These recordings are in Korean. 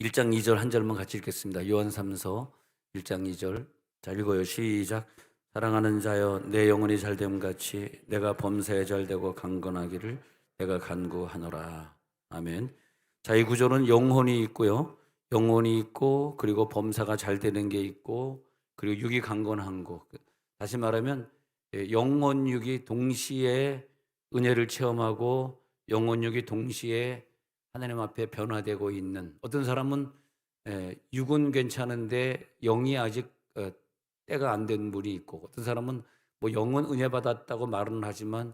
1장 2절 한 절만 같이 읽겠습니다. 요한 3서 1장 2절. 자, 읽어요. 시작. 사랑하는 자여, 내 영혼이 잘됨 같이 내가 범사에 잘되고 강건하기를 내가 간구하노라. 아멘. 자, 이 구절은 영혼이 있고요. 영혼이 있고, 그리고 범사가 잘 되는 게 있고, 그리고 육이 강건한 거. 다시 말하면 영혼 육이 동시에 은혜를 체험하고 영혼 육이 동시에 하나님 앞에 변화되고 있는, 어떤 사람은 육은 괜찮은데 영이 아직 때가 안 된 분이 있고, 어떤 사람은 뭐 영은 은혜 받았다고 말은 하지만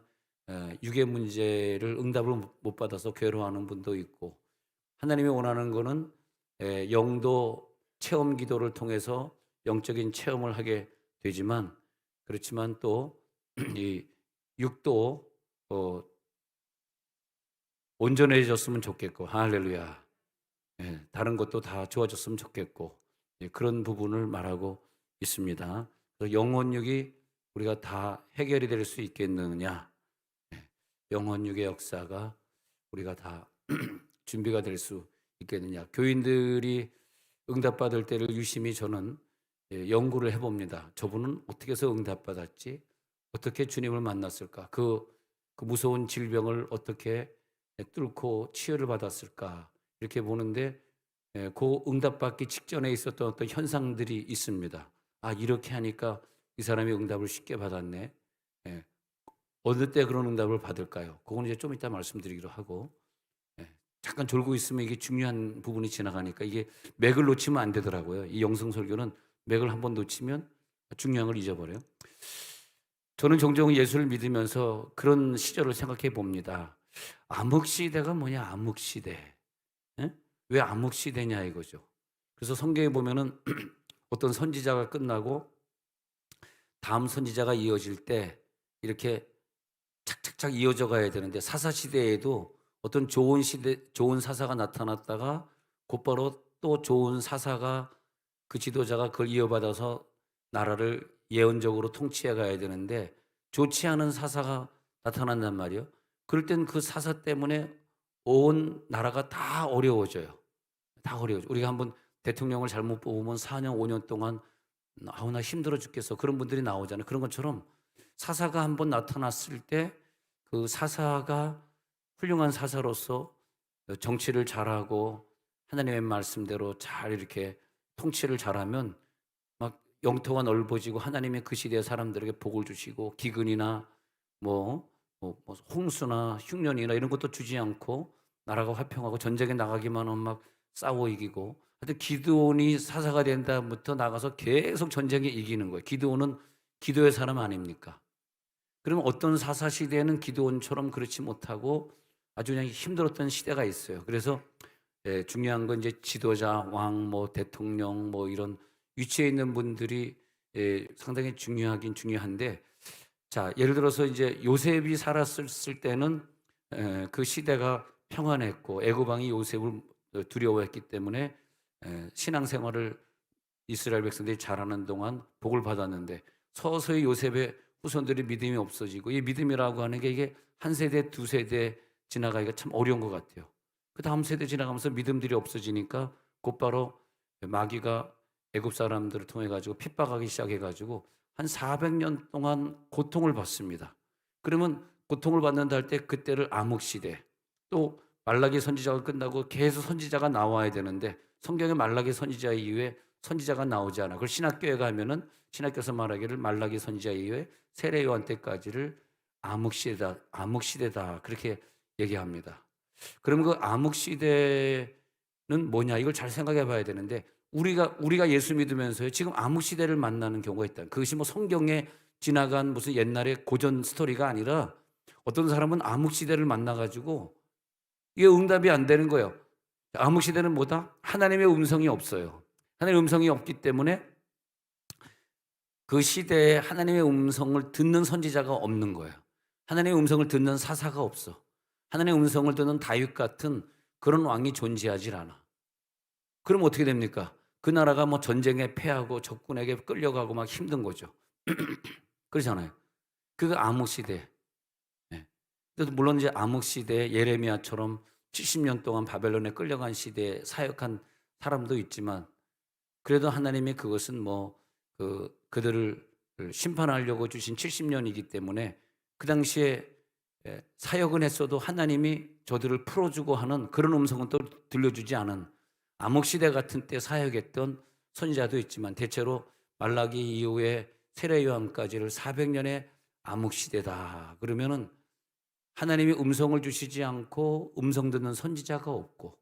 육의 문제를 응답을 못 받아서 괴로워하는 분도 있고, 하나님이 원하는 거는 영도 체험 기도를 통해서 영적인 체험을 하게 되지만, 그렇지만 또 이 육도 온전해졌으면 좋겠고, 할렐루야. 다른 것도 다 좋아졌으면 좋겠고, 그런 부분을 말하고 있습니다. 그래서 영혼육이 우리가 다 해결이 될 수 있겠느냐? 영혼육의 역사가 우리가 다 준비가 될 수 있겠느냐? 교인들이 응답받을 때를 유심히 저는 연구를 해봅니다. 저분은 어떻게 해서 응답받았지? 어떻게 주님을 만났을까? 그 무서운 질병을 어떻게 뚫고 치유를 받았을까? 이렇게 보는데 그 응답받기 직전에 있었던 어떤 현상들이 있습니다. 아, 이렇게 하니까 이 사람이 응답을 쉽게 받았네. 예, 어느 때 그런 응답을 받을까요? 그건 이제 좀 이따 말씀드리기로 하고, 잠깐 졸고 있으면 이게 중요한 부분이 지나가니까 이게 맥을 놓치면 안 되더라고요. 이 영성 설교는 맥을 한번 놓치면 중요한 걸 잊어버려요. 저는 종종 예수를 믿으면서 그런 시절을 생각해 봅니다. 암흑시대가 뭐냐, 암흑시대. 예? 왜 암흑시대냐 이거죠. 그래서 성경에 보면은 어떤 선지자가 끝나고 다음 선지자가 이어질 때 이렇게 착착착 이어져 가야 되는데, 사사시대에도 어떤 좋은 사사가 나타났다가 곧바로 또 좋은 사사가, 그 지도자가 그걸 이어받아서 나라를 예언적으로 통치해 가야 되는데, 좋지 않은 사사가 나타난단 말이에요. 그럴 땐 그 사사 때문에 온 나라가 다 어려워져요. 다 어려워져. 우리가 한번 대통령을 잘못 뽑으면 4년, 5년 동안 아우 나 힘들어 죽겠어. 그런 분들이 나오잖아요. 그런 것처럼 사사가 한번 나타났을 때 그 사사가 훌륭한 사사로서 정치를 잘하고 하나님의 말씀대로 잘 이렇게 통치를 잘하면 막 영토가 넓어지고 하나님의 그 시대의 사람들에게 복을 주시고, 기근이나 뭐 홍수나 흉년이나 이런 것도 주지 않고 나라가 화평하고 전쟁에 나가기만 하면 막 싸워 이기고, 하여튼 기드온이 사사가 된 다음부터 나가서 계속 전쟁에 이기는 거예요. 기드온은 기도의 사람 아닙니까? 그러면 어떤 사사 시대에는 기드온처럼 그렇지 못하고 아주 그냥 힘들었던 시대가 있어요. 그래서 중요한 건 이제 지도자, 왕, 뭐 대통령, 뭐 이런 위치에 있는 분들이 상당히 중요하긴 중요한데, 자, 예를 들어서 이제 요셉이 살았을 때는 그 시대가 평안했고 애굽 왕이 요셉을 두려워했기 때문에 신앙생활을 이스라엘 백성들이 잘하는 동안 복을 받았는데, 서서히 요셉의 후손들이 믿음이 없어지고, 이 믿음이라고 하는 게 이게 한 세대, 두 세대 지나가기가 참 어려운 것 같아요. 그 다음 세대 지나가면서 믿음들이 없어지니까 곧바로 마귀가 애굽 사람들을 통해 가지고 핍박하기 시작해 가지고 한 400년 동안 고통을 받습니다. 그러면 고통을 받는다 할 때 그때를 암흑 시대, 또 말라기 선지자가 끝나고 계속 선지자가 나와야 되는데 성경에 말라기 선지자 이후에 선지자가 나오지 않아. 그걸 신학교에 가면은 신학교에서 말하기를 말라기 선지자 이후에 세례 요한 때까지를 암흑 시대다, 암흑 시대다 그렇게 얘기합니다. 그럼 그 암흑 시대는 뭐냐, 이걸 잘 생각해 봐야 되는데, 우리가 예수 믿으면서요 지금 암흑 시대를 만나는 경우가 있다. 그것이 뭐 성경에 지나간 무슨 옛날의 고전 스토리가 아니라 어떤 사람은 암흑 시대를 만나 가지고 이게 응답이 안 되는 거예요. 암흑 시대는 뭐다? 하나님의 음성이 없어요. 하나님의 음성이 없기 때문에 그 시대에 하나님의 음성을 듣는 선지자가 없는 거예요. 하나님의 음성을 듣는 사사가 없어. 하나님의 음성을 듣는 다윗 같은 그런 왕이 존재하질 않아. 그럼 어떻게 됩니까? 그 나라가 뭐 전쟁에 패하고 적군에게 끌려가고 막 힘든 거죠. 그렇잖아요. 그게 암흑 시대. 예. 그래서 물론 이제 암흑 시대에 예레미야처럼 70년 동안 바벨론에 끌려간 시대에 사역한 사람도 있지만 그래도 하나님이 그것은 그들을 심판하려고 주신 70년이기 때문에 그 당시에 사역은 했어도 하나님이 저들을 풀어주고 하는 그런 음성은 또 들려주지 않은 암흑시대 같은 때 사역했던 선지자도 있지만 대체로 말라기 이후에 세례 요한까지를 400년의 암흑시대다 그러면은 하나님이 음성을 주시지 않고 음성 듣는 선지자가 없고,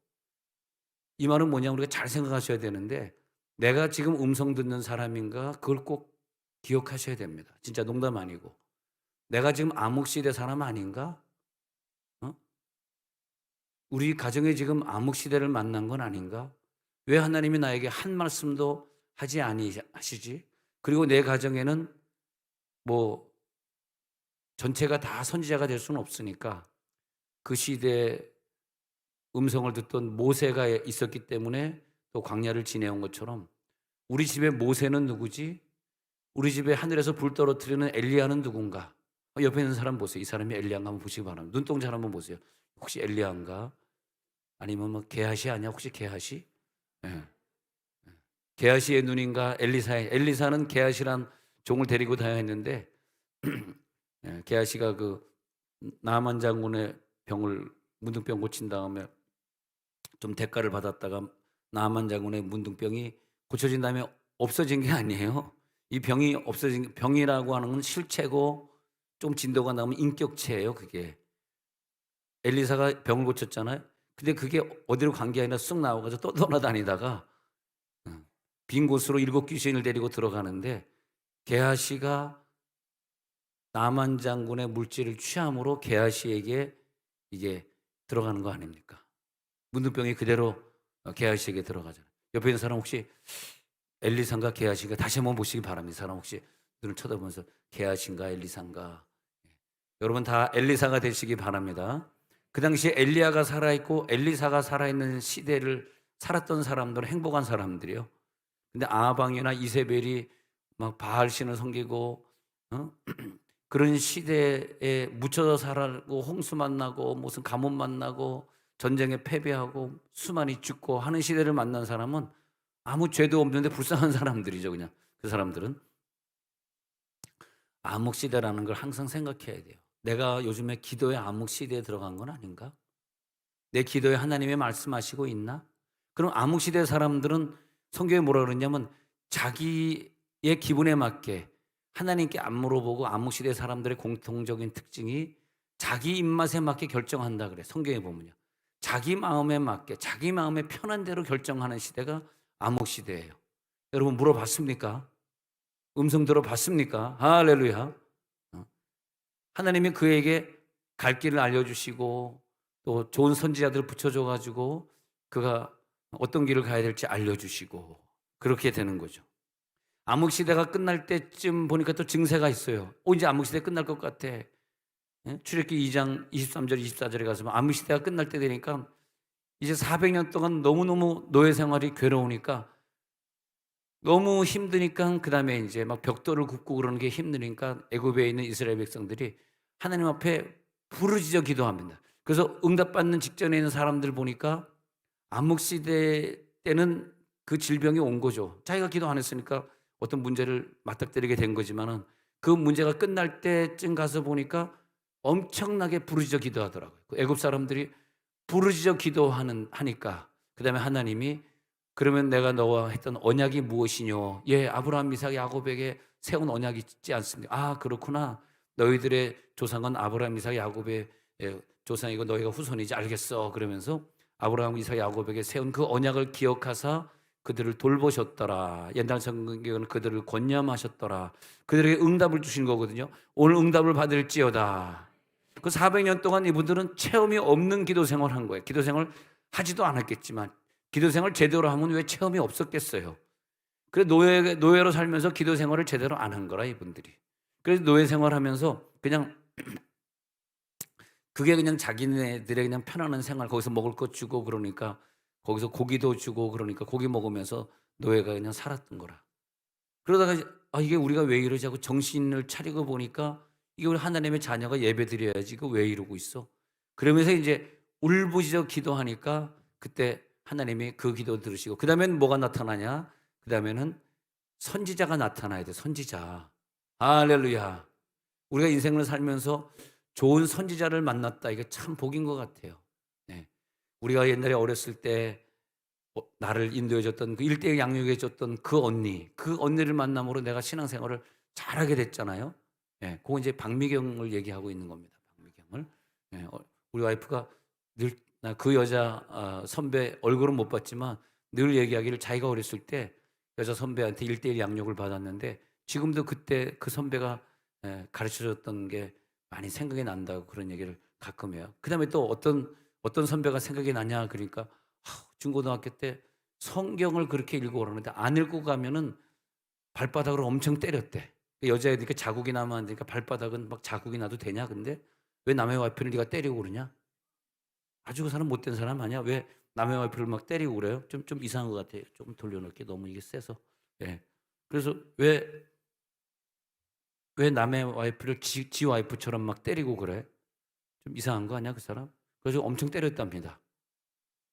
이 말은 뭐냐, 우리가 잘 생각하셔야 되는데 내가 지금 음성 듣는 사람인가 그걸 꼭 기억하셔야 됩니다. 진짜 농담 아니고 내가 지금 암흑시대 사람 아닌가? 어? 우리 가정에 지금 암흑시대를 만난 건 아닌가? 왜 하나님이 나에게 한 말씀도 하지 아니하시지? 그리고 내 가정에는 뭐 전체가 다 선지자가 될 수는 없으니까 그 시대에 음성을 듣던 모세가 있었기 때문에 또 광야를 지내온 것처럼 우리 집에 모세는 누구지? 우리 집에 하늘에서 불 떨어뜨리는 엘리야는 누군가? 옆에 있는 사람 보세요. 이 사람이 엘리야인가 한번 보시기 바랍니다. 눈동자 한번 보세요. 혹시 엘리야인가? 아니면 뭐 게하시 아니야? 혹시 게하시? 예. 게하시의 눈인가? 엘리사는 게하시란 종을 데리고 다녔는데 게하시가 그 나만 장군의 병을 문둥병 고친 다음에 좀 대가를 받았다가 나만 장군의 문둥병이 고쳐진 다음에 없어진 게 아니에요. 이 병이 없어진, 병이라고 하는 건 실체고 좀 진도가 나오면 인격체예요. 그게 엘리사가 병을 고쳤잖아요. 근데 그게 어디로 간 게 아니라 쑥 나와가지고 또 돌아다니다가 빈 곳으로 7 귀신을 데리고 들어가는데 게하시가 나만 장군의 물질을 취함으로 게하시에게 이게 들어가는 거 아닙니까? 문둥병이 그대로 게하시에게 들어가잖아요. 옆에 있는 사람 혹시 엘리사인가 게하시인가 다시 한번 보시기 바랍니다. 사람 혹시 눈을 쳐다보면서 게하시인가 엘리사인가. 여러분 다 엘리사가 되시기 바랍니다. 그 당시에 엘리야가 살아있고 엘리사가 살아있는 시대를 살았던 사람들은 행복한 사람들이요. 근데 아방이나 이세벨이 막 바알신을 섬기고 그런 시대에 묻혀서 살고 홍수 만나고 무슨 가뭄 만나고 전쟁에 패배하고 수많이 죽고 하는 시대를 만난 사람은 아무 죄도 없는데 불쌍한 사람들이죠. 그냥 그 사람들은 암흑시대라는 걸 항상 생각해야 돼요. 내가 요즘에 기도의 암흑시대에 들어간 건 아닌가? 내 기도에 하나님이 말씀하시고 있나? 그럼 암흑시대 사람들은 성경에 뭐라 그러냐면 자기의 기분에 맞게 하나님께 안 물어보고 암흑시대 사람들의 공통적인 특징이 자기 입맛에 맞게 결정한다 그래. 성경에 보면요. 자기 마음에 맞게 자기 마음에 편한 대로 결정하는 시대가 암흑시대예요. 여러분 물어봤습니까? 음성 들어봤습니까? 할렐루야. 하나님이 그에게 갈 길을 알려주시고 또 좋은 선지자들을 붙여줘가지고 그가 어떤 길을 가야 될지 알려주시고 그렇게 되는 거죠. 암흑시대가 끝날 때쯤 보니까 또 증세가 있어요. 이제 암흑시대 끝날 것 같아. 출애굽기 2장 23절 24절에 가서 암흑시대가 끝날 때 되니까 이제 400년 동안 너무너무 노예 생활이 괴로우니까 너무 힘드니까 그 다음에 이제 막 벽돌을 굽고 그러는 게 힘드니까 애굽에 있는 이스라엘 백성들이 하나님 앞에 부르짖어 기도합니다. 그래서 응답받는 직전에 있는 사람들 보니까 암흑시대 때는 그 질병이 온 거죠. 자기가 기도 안 했으니까 어떤 문제를 맞닥뜨리게 된 거지만은 그 문제가 끝날 때쯤 가서 보니까 엄청나게 부르짖어 기도하더라고요. 애굽 사람들이 부르짖어 하니까 그 다음에 하나님이 그러면 내가 너와 했던 언약이 무엇이뇨? 예, 아브라함, 이삭, 야곱에게 세운 언약이 있지 않습니까? 아, 그렇구나. 너희들의 조상은 아브라함, 이삭, 야곱의 조상이고 너희가 후손이지 알겠어. 그러면서 아브라함, 이삭, 야곱에게 세운 그 언약을 기억하사 그들을 돌보셨더라. 옛날 성경은 그들을 권념하셨더라. 그들에게 응답을 주신 거거든요. 오늘 응답을 받을지어다. 그 400년 동안 이분들은 체험이 없는 기도 생활을 한 거예요. 기도 생활 하지도 않았겠지만 기도 생활 제대로 하면 왜 체험이 없었겠어요. 그래 노예로 살면서 기도 생활을 제대로 안 한 거라 이분들이. 그래서 노예 생활하면서 그냥 그게 그냥 자기네들의 그냥 편안한 생활, 거기서 먹을 것 주고 그러니까 거기서 고기도 주고 그러니까 고기 먹으면서 노예가 그냥 살았던 거라. 그러다가 이게 우리가 왜 이러지 하고 정신을 차리고 보니까 이게 우리 하나님의 자녀가 예배드려야지 이거 왜 이러고 있어? 그러면서 이제 울부짖어 기도하니까 그때 하나님이 그 기도 들으시고 그 다음에는 뭐가 나타나냐? 그 다음에는 선지자가 나타나야 돼. 선지자. 할렐루야. 우리가 인생을 살면서 좋은 선지자를 만났다. 이게 참 복인 것 같아요. 네. 우리가 옛날에 어렸을 때 나를 인도해 줬던 그 일대일 양육해 줬던 그 언니를 만남으로 내가 신앙생활을 잘하게 됐잖아요. 예, 그거 이제 박미경을 얘기하고 있는 겁니다. 박미경을. 예, 우리 와이프가 늘 그 여자 선배 얼굴은 못 봤지만 늘 얘기하기를 자기가 어렸을 때 여자 선배한테 일대일 양육을 받았는데 지금도 그때 그 선배가 가르쳐 줬던 게 많이 생각이 난다고 그런 얘기를 가끔 해요. 그다음에 또 어떤 선배가 생각이 나냐 그러니까 중고등학교 때 성경을 그렇게 읽고 오라는데 안 읽고 가면은 발바닥으로 엄청 때렸대. 여자애들이 자국이 나면 안 되니까 발바닥은 막 자국이 나도 되냐? 근데 왜 남의 와이프를 네가 때리고 그러냐? 아주 그 사람 못된 사람 아니야? 왜 남의 와이프를 막 때리고 그래요? 좀 이상한 것 같아요. 조금 돌려놓을게. 너무 이게 세서. 예. 그래서 왜 남의 와이프를 지 와이프처럼 막 때리고 그래? 좀 이상한 거 아니야, 그 사람? 그래서 엄청 때렸답니다.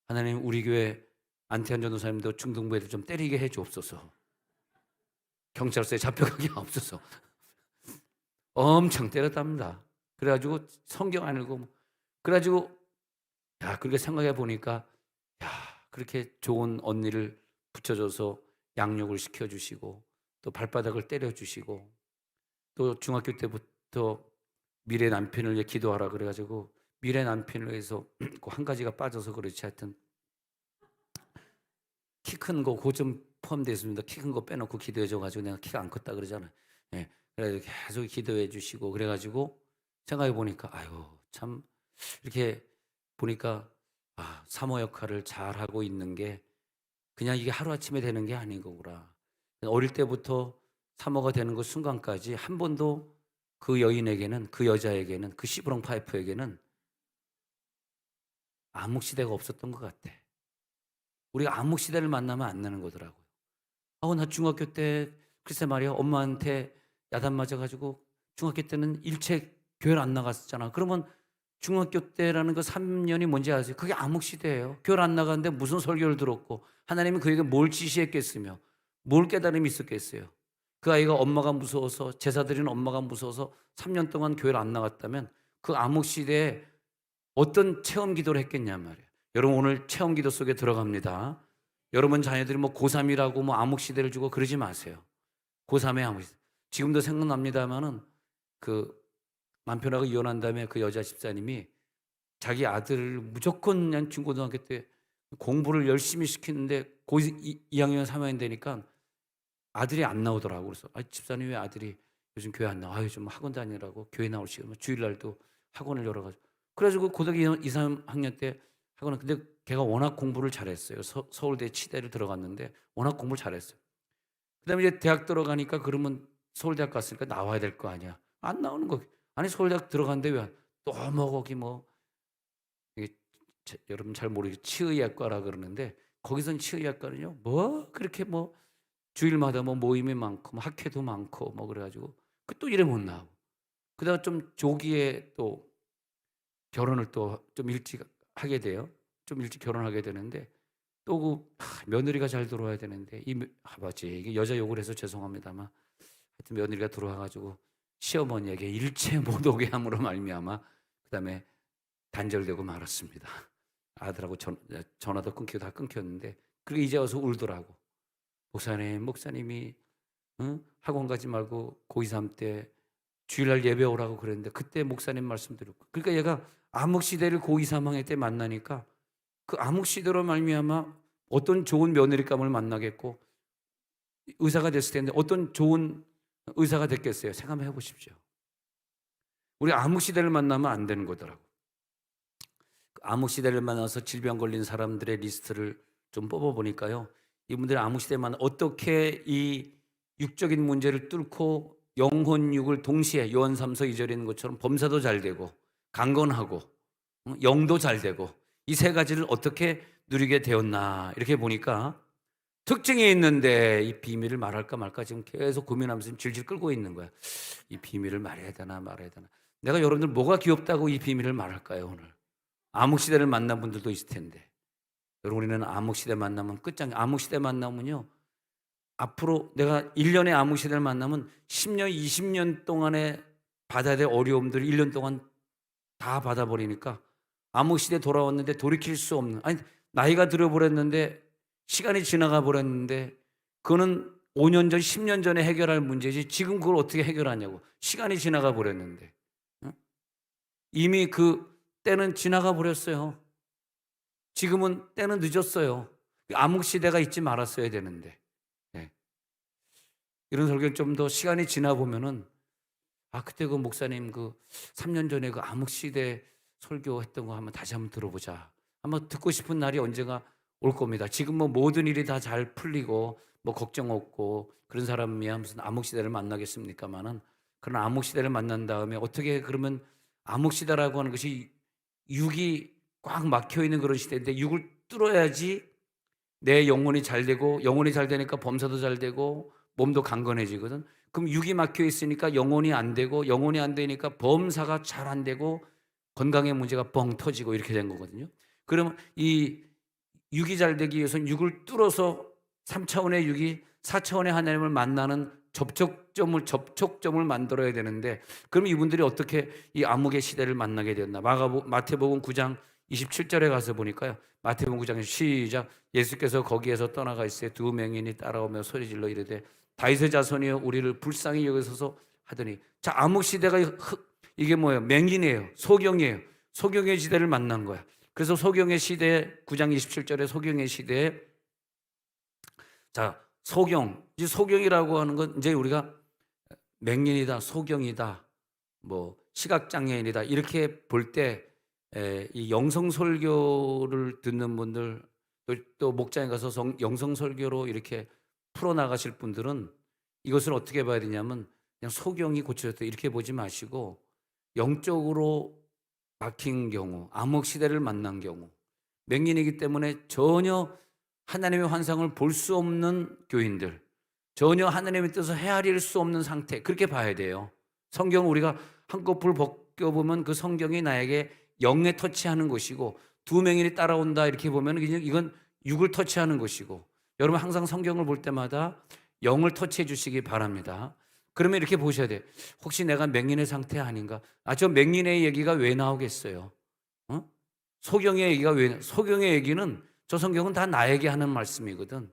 하나님 우리 교회 안태한 전도사님도 중등부 애들 좀 때리게 해 주옵소서. 경찰서에 잡혀가게 없어서 엄청 때렸답니다. 그래가지고 성경 안 읽고 그래가지고 그렇게 생각해 보니까 그렇게 좋은 언니를 붙여줘서 양육을 시켜주시고 또 발바닥을 때려주시고 또 중학교 때부터 미래 남편을 위해 기도하라 그래가지고 미래 남편을 위해서 한 가지가 빠져서 그렇지 하여튼 키 큰 거 그거 좀 포함되어 있습니다. 키 큰 거 빼놓고 기도해줘가지고 내가 키가 안 컸다 그러잖아요. 예, 그래서 계속 기도해 주시고 그래가지고 생각해 보니까 아이고 참 이렇게 보니까 사모 역할을 잘 하고 있는 게 그냥 이게 하루 아침에 되는 게 아닌 거구나. 어릴 때부터 사모가 되는 그 순간까지 한 번도 그 여인에게는 그 여자에게는 그 시브렁 파이프에게는 암흑 시대가 없었던 것 같아. 우리가 암흑 시대를 만나면 안 나는 거더라고요. 나 중학교 때 글쎄 말이야 엄마한테 야단 맞아가지고 중학교 때는 일체 교회를 안 나갔었잖아. 그러면 중학교 때라는 그 3년이 뭔지 아세요? 그게 암흑 시대예요. 교회를 안 나갔는데 무슨 설교를 들었고 하나님이 그에게 뭘 지시했겠으며 뭘 깨달음이 있었겠어요. 그 아이가 엄마가 무서워서 제사 드리는 엄마가 무서워서 3년 동안 교회를 안 나갔다면 그 암흑 시대에 어떤 체험 기도를 했겠냐 말이에요. 여러분 오늘 체험 기도 속에 들어갑니다. 여러분 자녀들이 뭐 고3이라고 뭐 암흑 시대를 주고 그러지 마세요. 고3의 암흑 시대. 지금도 생각납니다만은 그 남편하고 이혼한 다음에 그 여자 집사님이 자기 아들을 무조건 그냥 중고등학교 때 공부를 열심히 시키는데 고2 2학년 3학년 되니까 아들이 안 나오더라고. 그래서 집사님 왜 아들이 요즘 교회 안 나와? 요즘 학원 다니라고 교회 나올 시간 주일날도 학원을 열어가지고 그래가지고 고등학교 2, 3학년 때 학원을 근데 걔가 워낙 공부를 잘했어요. 서울대 치대를 들어갔는데 워낙 공부를 잘했어요. 그다음에 이제 대학 들어가니까 그러면 서울대학 갔으니까 나와야 될 거 아니야. 안 나오는 거. 아니 서울대학 들어갔는데 왜 또 뭐 거기 뭐 이게 여러분 잘 모르겠 치의학과라 그러는데 거기선 치의학과는요 뭐 그렇게 뭐 주일마다 뭐 모임이 많고 뭐 학회도 많고 뭐 그래가지고 그 또 이래 못 나오고 그다음 좀 조기에 또 결혼을 또 좀 일찍 하게 돼요. 좀 일찍 결혼하게 되는데 또 며느리가 잘 들어와야 되는데 맞지 이게 여자 욕을 해서 죄송합니다만 하여튼 며느리가 들어와가지고 시어머니에게 일체 못 오게 함으로 말미암아 그다음에 단절되고 말았습니다. 아들하고 전화도 끊기고 다 끊겼는데 그게 이제 와서 울더라고. 목사님이 학원 가지 말고 고2, 3 때 주일날 예배 오라고 그랬는데 그때 목사님 말씀 드렸고 그러니까 얘가 암흑 시대를 고2, 3학년 때 만나니까 그 암흑 시대로 말미암아 어떤 좋은 며느리감을 만나겠고 의사가 됐을 텐데 어떤 좋은 의사가 됐겠어요. 생각 한번 해보십시오. 우리 암흑 시대를 만나면 안 되는 거더라고. 암흑 시대를 만나서 질병 걸린 사람들의 리스트를 좀 뽑아보니까요. 이분들이 암흑 시대만 어떻게 이 육적인 문제를 뚫고 영혼육을 동시에 요한 3서 2절에 있는 것처럼 범사도 잘 되고 강건하고 영도 잘 되고 이 세 가지를 어떻게 누리게 되었나 이렇게 보니까 특징이 있는데 이 비밀을 말할까 말까 지금 계속 고민하면서 질질 끌고 있는 거야. 이 비밀을 말해야 되나 말해야 되나. 내가 여러분들 뭐가 귀엽다고 이 비밀을 말할까요 오늘. 암흑 시대를 만난 분들도 있을 텐데 여러분 우리는 암흑시대 만나면 끝장. 암흑시대 만나면요, 앞으로 내가 1년에 암흑시대를 만나면 10년 20년 동안에 받아야 될 어려움들을 1년 동안 다 받아버리니까 암흑시대 돌아왔는데 돌이킬 수 없는, 아니 나이가 들어버렸는데 시간이 지나가 버렸는데 그거는 5년 전 10년 전에 해결할 문제지 지금 그걸 어떻게 해결하냐고. 시간이 지나가 버렸는데, 응? 이미 그 때는 지나가 버렸어요. 지금은 때는 늦었어요. 암흑시대가 있지 말았어야 되는데. 네. 이런 설교를 좀 더 시간이 지나 보면은, 아 그때 그 목사님 그 3년 전에 그 암흑시대 설교했던 거 한번 다시 한번 들어보자. 한번 듣고 싶은 날이 언젠가 올 겁니다. 지금 뭐 모든 일이 다 잘 풀리고 뭐 걱정 없고 그런 사람이야 무슨 암흑시대를 만나겠습니까마는, 그런 암흑시대를 만난 다음에 어떻게, 그러면 암흑시대라고 하는 것이 육이 꽉 막혀 있는 그런 시대인데 육을 뚫어야지 내 영혼이 잘 되고, 영혼이 잘 되니까 범사도 잘 되고 몸도 강건해지거든. 그럼 육이 막혀 있으니까 영혼이 안 되고, 영혼이 안 되니까 범사가 잘 안 되고 건강의 문제가 뻥 터지고 이렇게 된 거거든요. 그러면 이 육이 잘 되기 위해서는 육을 뚫어서 3차원의 육이 4차원의 하나님을 만나는 접촉점을 만들어야 되는데, 그럼 이분들이 어떻게 이 암흑의 시대를 만나게 되었나? 마태복음 9장 27절에 가서 보니까요. 마태복음 9장 시작. 예수께서 거기에서 떠나가 있으에 두 맹인이 따라오며 소리질러 이르되 다윗의 자손이여 우리를 불쌍히 여기소서 하더니, 자 암흑 시대가 이게 뭐예요? 맹인이에요. 소경이에요. 소경의 시대를 만난 거야. 그래서 소경의 시대 9장 27절에 소경의 시대에, 자 이 소경이라고 하는 건 이제 우리가 맹인이다, 소경이다, 뭐 시각장애인이다 이렇게 볼 때 이 영성설교를 듣는 분들, 또 목장에 가서 영성설교로 이렇게 풀어나가실 분들은 이것을 어떻게 봐야 되냐면, 그냥 소경이 고쳐졌다 이렇게 보지 마시고, 영적으로 막힌 경우, 암흑시대를 만난 경우, 맹인이기 때문에 전혀 하나님의 환상을 볼 수 없는 교인들, 전혀 하나님의 뜻을 헤아릴 수 없는 상태, 그렇게 봐야 돼요. 성경을 우리가 한꺼풀 벗겨보면 그 성경이 나에게 영에 터치하는 것이고, 두 맹인이 따라온다 이렇게 보면 이건 육을 터치하는 것이고, 여러분 항상 성경을 볼 때마다 영을 터치해 주시기 바랍니다. 그러면 이렇게 보셔야 돼요. 혹시 내가 맹인의 상태 아닌가? 저 맹인의 얘기가 왜 나오겠어요? 어? 소경의 얘기가 왜? 소경의 얘기는, 저 성경은 다 나에게 하는 말씀이거든.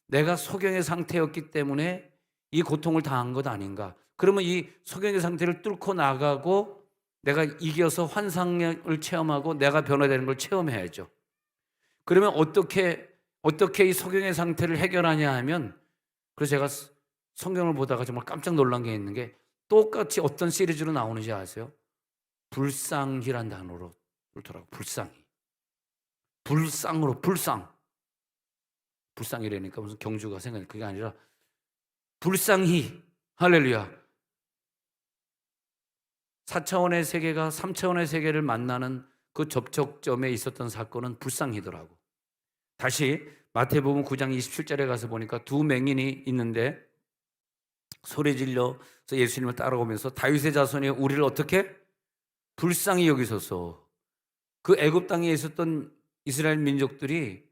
내가 소경의 상태였기 때문에 이 고통을 당한 것 아닌가? 그러면 이 소경의 상태를 뚫고 나가고 내가 이겨서 환상을 체험하고 내가 변화되는 걸 체험해야죠. 그러면 어떻게 이 소경의 상태를 해결하냐 하면, 그래서 제가 성경을 보다가 정말 깜짝 놀란 게 있는 게, 똑같이 어떤 시리즈로 나오는지 아세요? 불쌍히란 단어로 뚫더라고. 불쌍히. 불쌍으로, 불쌍이라니까 무슨 경주가 생각나. 그게 아니라 불쌍히. 할렐루야. 4차원의 세계가 3차원의 세계를 만나는 그 접촉점에 있었던 사건은 불쌍히더라고. 다시 마태복음 9장 27절에 가서 보니까 두 맹인이 있는데 소리 질러서 예수님을 따라오면서 다윗의 자손이 우리를 어떻게? 불쌍히 여기소서. 그 애굽 땅에 있었던 이스라엘 민족들이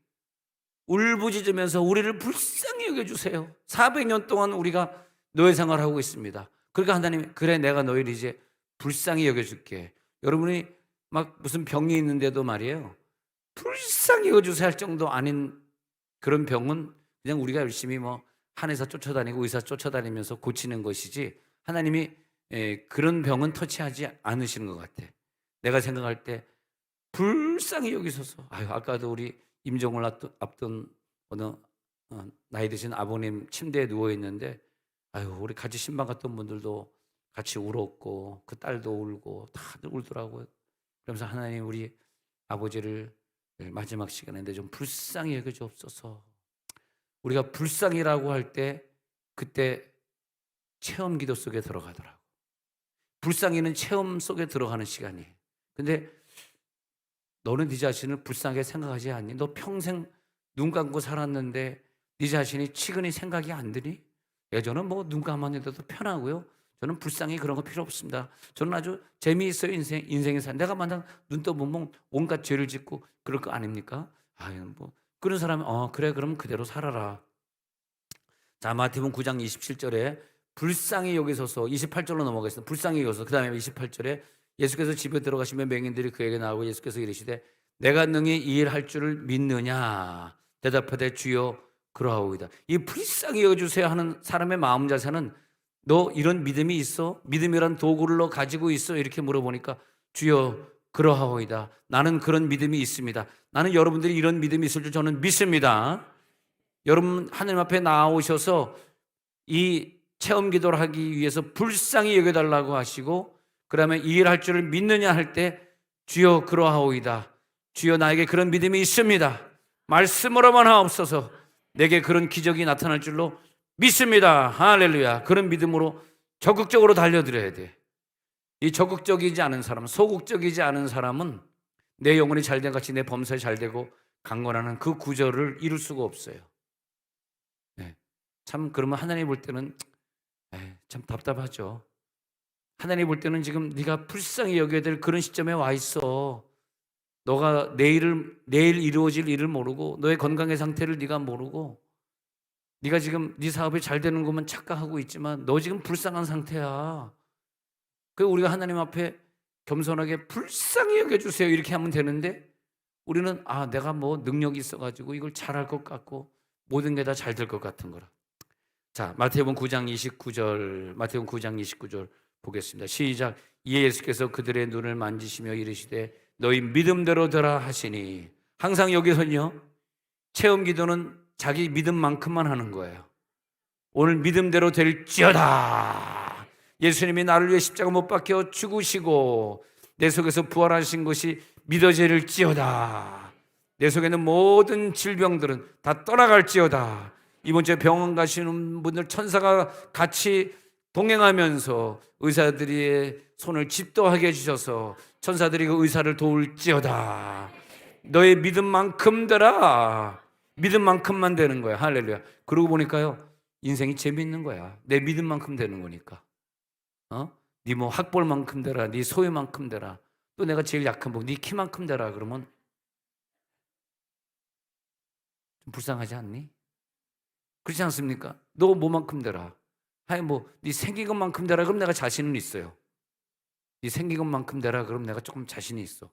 울부짖으면서 우리를 불쌍히 여겨주세요. 400년 동안 우리가 노예 생활을 하고 있습니다. 그러니까 하나님이, 그래 내가 너희를 이제 불쌍히 여겨줄게. 여러분이 막 무슨 병이 있는데도 말이에요, 불쌍히 여겨주세요 할 정도 아닌 그런 병은 그냥 우리가 열심히 뭐 한의사 쫓아다니고 의사 쫓아다니면서 고치는 것이지, 하나님이 그런 병은 터치하지 않으시는 것 같아. 내가 생각할 때 불쌍히 여기소서. 아까도 우리 임종을 앞둔 어느 나이 드신 아버님 침대에 누워 있는데, 우리 같이 신방 갔던 분들도 같이 울었고 그 딸도 울고 다들 울더라고요. 그러면서 하나님 우리 아버지를 마지막 시간인데 좀 불쌍히 여겨 주옵소서. 우리가 불쌍이라고 할 때 그때 체험 기도 속에 들어가더라고. 불쌍이는 체험 속에 들어가는 시간이에요. 근데 너는 네 자신을 불쌍하게 생각하지 않니? 너 평생 눈 감고 살았는데 네 자신이 치근히 생각이 안 드니? 저는 뭐 눈 감았는데도 편하고요. 저는 불쌍히 그런 거 필요 없습니다. 저는 아주 재미있어요. 인생에 살. 내가 만약 눈 떠보면 온갖 죄를 짓고 그럴 거 아닙니까? 뭐 그런 사람은 그래 그럼 그대로 살아라. 자, 마태복음 9장 27절에 불쌍히 여기소서, 28절로 넘어가겠습니다. 불쌍히 여기소서. 그다음에 28절에 예수께서 집에 들어가시면 맹인들이 그에게 나오고 예수께서 이르시되 내가 능히 이 일 할 줄을 믿느냐 대답하되 주여 그러하오이다. 이 불쌍히 여겨주세요 하는 사람의 마음 자세는 너 이런 믿음이 있어? 믿음이란 도구를 너 가지고 있어? 이렇게 물어보니까 주여 그러하오이다. 나는 그런 믿음이 있습니다. 나는 여러분들이 이런 믿음이 있을 줄 저는 믿습니다. 여러분 하나님 앞에 나오셔서 이 체험 기도를 하기 위해서 불쌍히 여겨달라고 하시고 그다음에 이 일 할 줄을 믿느냐 할 때 주여 그러하오이다. 주여 나에게 그런 믿음이 있습니다. 말씀으로만 하옵소서. 내게 그런 기적이 나타날 줄로 믿습니다. 할렐루야. 그런 믿음으로 적극적으로 달려드려야 돼. 이 적극적이지 않은 사람, 소극적이지 않은 사람은 내 영혼이 잘된 같이 내 범사에 잘되고 강건하는 그 구절을 이룰 수가 없어요. 네. 참 그러면 하나님 볼 때는 참 답답하죠. 하나님 볼 때는 지금 네가 불쌍히 여겨야 될 그런 시점에 와 있어. 너가 내일 이루어질 일을 모르고 너의 건강의 상태를 네가 모르고 네가 지금 네 사업이 잘 되는 것만 착각하고 있지만 너 지금 불쌍한 상태야. 그래서 우리가 하나님 앞에 겸손하게 불쌍히 여겨주세요 이렇게 하면 되는데 우리는 내가 뭐 능력이 있어가지고 이걸 잘할 것 같고 모든 게 다 잘 될 것 같은 거라. 자, 마태복음 9장 29절 보겠습니다. 시작. 이에 예수께서 그들의 눈을 만지시며 이르시되 너희 믿음대로 되라 하시니. 항상 여기서는요 체험 기도는 자기 믿음만큼만 하는 거예요. 오늘 믿음대로 될지어다. 예수님이 나를 위해 십자가 못 박혀 죽으시고 내 속에서 부활하신 것이 믿어질지어다. 내 속에 있는 모든 질병들은 다 떠나갈지어다. 이번 주에 병원 가시는 분들 천사가 같이 동행하면서 의사들의 손을 집도하게 해주셔서 천사들이 그 의사를 도울지어다. 너의 믿음만큼 되라. 믿음만큼만 되는 거야. 할렐루야. 그러고 보니까요 인생이 재밌는 거야. 내 믿음만큼 되는 거니까. 네 뭐 학벌만큼 되라, 네 소유만큼 되라, 또 내가 제일 약한 부분 네 키만큼 되라 그러면 좀 불쌍하지 않니? 그렇지 않습니까? 너 뭐만큼 되라. 네 생긴 것만큼 되라 그럼 내가 자신은 있어요. 네 생긴 것만큼 되라 그럼 내가 조금 자신이 있어.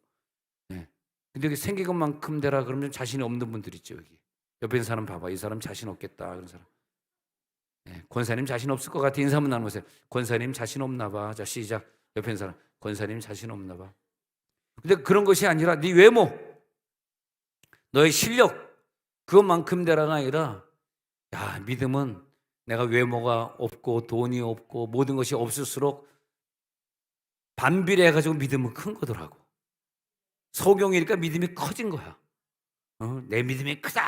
네. 근데 여기 생긴 것만큼 되라 그러면 자신이 없는 분들 있죠. 여기 옆에 있는 사람 봐봐. 이 사람 자신 없겠다 그런 사람. 네. 권사님 자신 없을 것 같아. 인사 한번 나눠보세요. 권사님 자신 없나 봐. 자, 시작. 옆에 있는 사람. 권사님 자신 없나 봐. 근데 그런 것이 아니라 네 외모, 너의 실력 그것만큼 되라가 아니라 믿음은 내가 외모가 없고 돈이 없고 모든 것이 없을수록 반비례해가지고 믿음은 큰 거더라고. 소경이니까 믿음이 커진 거야. 내 믿음이 크다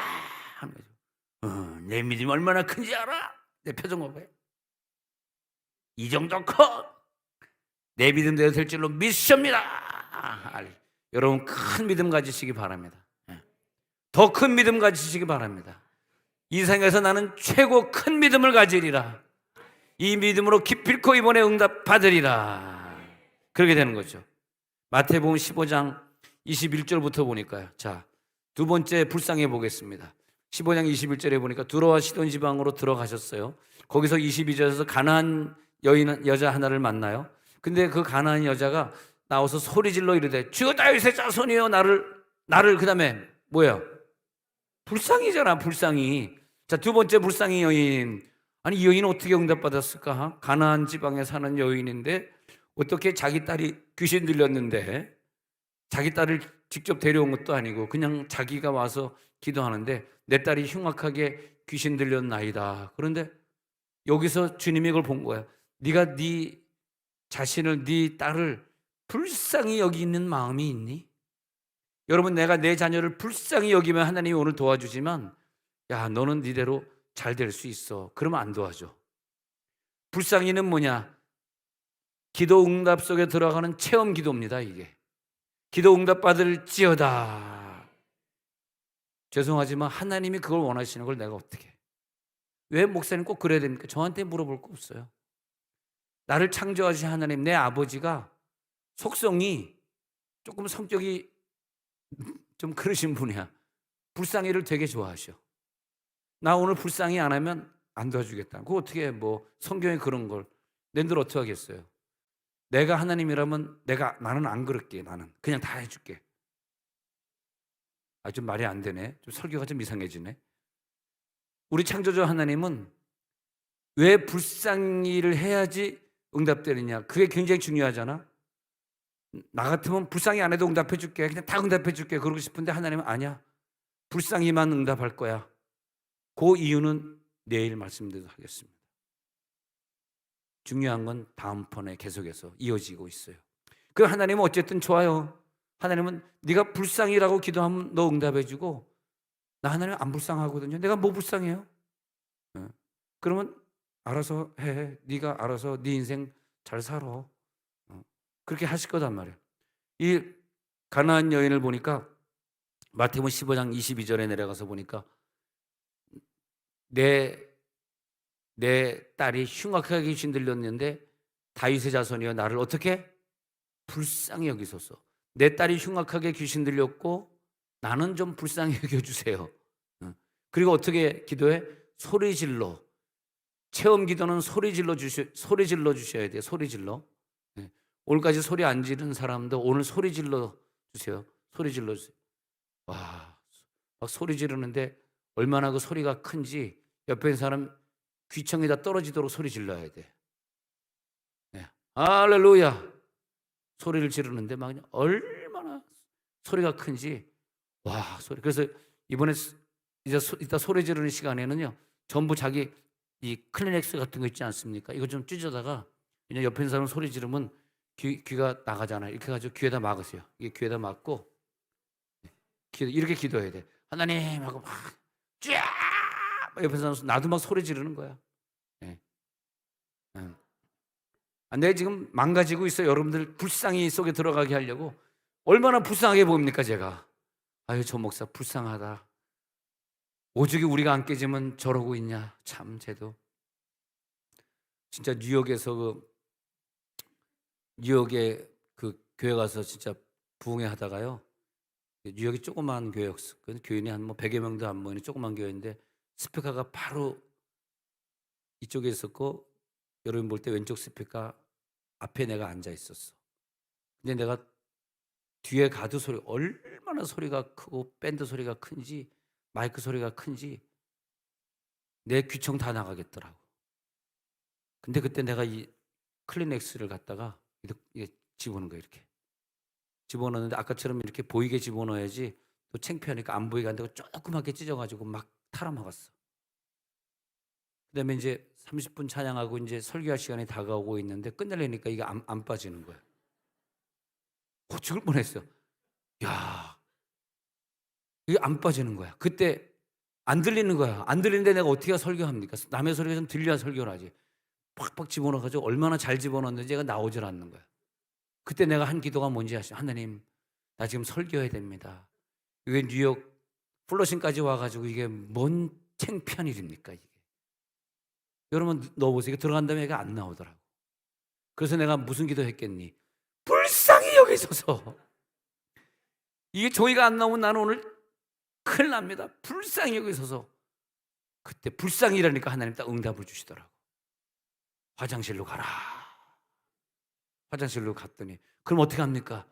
하는 거죠. 내 믿음이 얼마나 큰지 알아? 내 표정 봐봐요. 이 정도 커. 내 믿음대로 될 줄로 믿습니다. 여러분 큰 믿음 가지시기 바랍니다. 더 큰 믿음 가지시기 바랍니다. 이 세상에서 나는 최고 큰 믿음을 가지리라. 이 믿음으로 기필코 이번에 응답 받으리라. 그렇게 되는 거죠. 마태복음 15장 21절부터 보니까요. 자, 두 번째 불쌍해 보겠습니다. 15장 21절에 보니까 두로와 시돈 지방으로 들어가셨어요. 거기서 22절에서 가나안 여자 하나를 만나요. 근데 그 가나안 여자가 나와서 소리질러 이르되 주여 다윗의 자손이여 나를 그다음에 뭐야? 불쌍이잖아. 불쌍이. 자, 두 번째 불쌍이 여인. 아니 이 여인은 어떻게 응답받았을까? 가나안 지방에 사는 여인인데 어떻게 자기 딸이 귀신 들렸는데 자기 딸을 직접 데려온 것도 아니고 그냥 자기가 와서 기도하는데 내 딸이 흉악하게 귀신 들렸나이다. 그런데 여기서 주님이 그걸 본 거야. 네가 네 자신을, 네 딸을 불쌍히 여기는 마음이 있니? 여러분 내가 내 자녀를 불쌍히 여기면 하나님이 오늘 도와주지만 너는 네대로 잘 될 수 있어. 그러면 안 도와줘. 불쌍히는 뭐냐? 기도 응답 속에 들어가는 체험 기도입니다. 이게 기도 응답 받을지어다. 죄송하지만 하나님이 그걸 원하시는 걸 내가 어떻게 왜 목사님 꼭 그래야 됩니까? 저한테 물어볼 거 없어요. 나를 창조하신 하나님, 내 아버지가 속성이 조금 성격이 좀 그러신 분이야. 불쌍히를 되게 좋아하셔. 나 오늘 불쌍히 안 하면 안 도와주겠다. 그거 어떻게 뭐 성경에 그런 걸 낸들 어떻게 하겠어요? 내가 하나님이라면 나는 안 그럴게. 나는 그냥 다 해줄게. 좀 말이 안 되네. 좀 설교가 좀 이상해지네. 우리 창조주 하나님은 왜 불쌍히를 해야지 응답되느냐? 그게 굉장히 중요하잖아. 나 같으면 불쌍히 안 해도 응답해 줄게. 그냥 다 응답해 줄게. 그러고 싶은데 하나님은 아니야. 불쌍히만 응답할 거야. 그 이유는 내일 말씀드리도록 하겠습니다. 중요한 건 다음 번에 계속해서 이어지고 있어요. 그 하나님은 어쨌든 좋아요. 하나님은 네가 불쌍히라고 기도하면 너 응답해 주고, 나 하나님 안 불쌍하거든요. 내가 뭐 불쌍해요? 그러면 알아서 해. 네가 알아서 네 인생 잘 살아. 그렇게 하실 거단 말이에요. 이 가나안 여인을 보니까 마태복음 15장 22절에 내려가서 보니까 내 딸이 흉악하게 귀신 들렸는데 다윗의 자손이여 나를 어떻게 불쌍히 여기소서. 내 딸이 흉악하게 귀신 들렸고 나는 좀 불쌍히 여겨주세요. 그리고 어떻게 기도해? 소리 질러. 체험 기도는 소리 질러 주셔야 돼요. 소리 질러. 오늘까지 소리 안 지른 사람도 오늘 소리 질러 주세요. 소리 질러 주세요. 와, 막 소리 지르는데 얼마나 그 소리가 큰지 옆에 있는 사람 귀청에다 떨어지도록 소리 질러야 돼. 할렐루야. 소리를 지르는데 막 얼마나 소리가 큰지. 와, 소리. 그래서 이번에 이따 소리 지르는 시간에는요, 전부 자기 이 클리넥스 같은 거 있지 않습니까? 이거 좀 찢어다가 그냥 옆에 있는 사람 소리 지르면 귀가 나가잖아요. 이렇게 해가지고 귀에다 막으세요. 이게 귀에다 막고 이렇게 기도해야 돼. 하나님 하고 막 쫙 옆에 사람 나도 막 소리 지르는 거야. 네. 내가 지금 망가지고 있어. 여러분들 불쌍히 속에 들어가게 하려고. 얼마나 불쌍하게 보입니까 제가. 아유 저 목사 불쌍하다. 오죽이 우리가 안 깨지면 저러고 있냐. 참 쟤도. 진짜 뉴욕에 그 교회 가서 진짜 부흥회 하다가요. 뉴욕이 조그만 교회였어. 그 교인이 한 100여 명도 안 모이는 조그만 교회인데 스피커가 바로 이쪽에 있었고 여러분 볼 때 왼쪽 스피커 앞에 내가 앉아 있었어. 근데 내가 뒤에 가드 소리 얼마나 소리가 크고 밴드 소리가 큰지 마이크 소리가 큰지 내 귀청 다 나가겠더라고. 근데 그때 내가 이 클리넥스를 갖다가 이렇게 집어넣은 거야. 이렇게 집어넣는데 아까처럼 이렇게 보이게 집어넣어야지 또 창피하니까 안 보이게 한다고 조그맣게 찢어가지고 막 탈아먹었어. 그다음에 이제 30분 찬양하고 이제 설교할 시간이 다가오고 있는데 끝내려니까 이게 안 빠지는 거야. 죽을 뻔했어. 야, 이게 안 빠지는 거야. 그때 안 들리는 거야. 안 들리는데 내가 어떻게 설교합니까? 남의 소리가 좀 들려야 설교를 하지. 팍팍 집어넣어가지고 얼마나 잘 집어넣었는지 얘가 나오질 않는 거야. 그때 내가 한 기도가 뭔지 아시죠? 하나님, 나 지금 설교해야 됩니다. 이게 뉴욕 플러싱까지 와가지고 이게 뭔 창피한 일입니까 이게? 여러분 넣어보세요. 들어간 다음에 얘가 안 나오더라고. 그래서 내가 무슨 기도했겠니? 불쌍히 여기소서. 이게 조이가 안 나오면 나는 오늘 큰일 납니다. 불쌍히 여기소서. 그때 불쌍히라니까 하나님 딱 응답을 주시더라고. 화장실로 가라. 화장실로 갔더니 그럼 어떻게 합니까?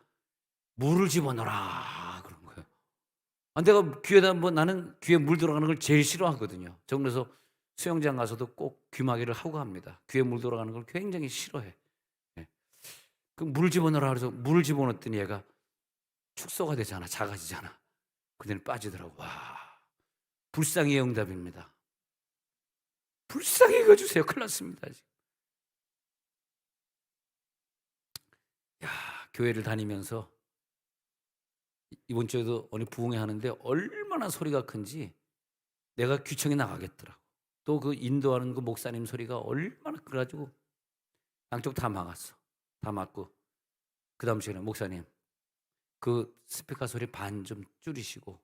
물을 집어넣어라 그런 거예요. 내가 귀에다 나는 귀에 물 들어가는 걸 제일 싫어하거든요. 저 그래서 수영장 가서도 꼭 귀마개를 하고 합니다. 귀에 물 들어가는 걸 굉장히 싫어해. 그 물 집어넣어라 그래서 물을 집어넣었더니 얘가 축소가 되잖아. 작아지잖아. 그때는 빠지더라고. 와, 불쌍히의 응답입니다. 불쌍히 읽어주세요. 큰일 났습니다. 야, 교회를 다니면서 이번 주에도 어느 부흥회 하는데 얼마나 소리가 큰지 내가 귀청이 나가겠더라고. 또 그 인도하는 그 목사님 소리가 얼마나 그래가지고 양쪽 다 막았어. 다 막고 그 다음 시간에 목사님 그 스피커 소리 반 좀 줄이시고.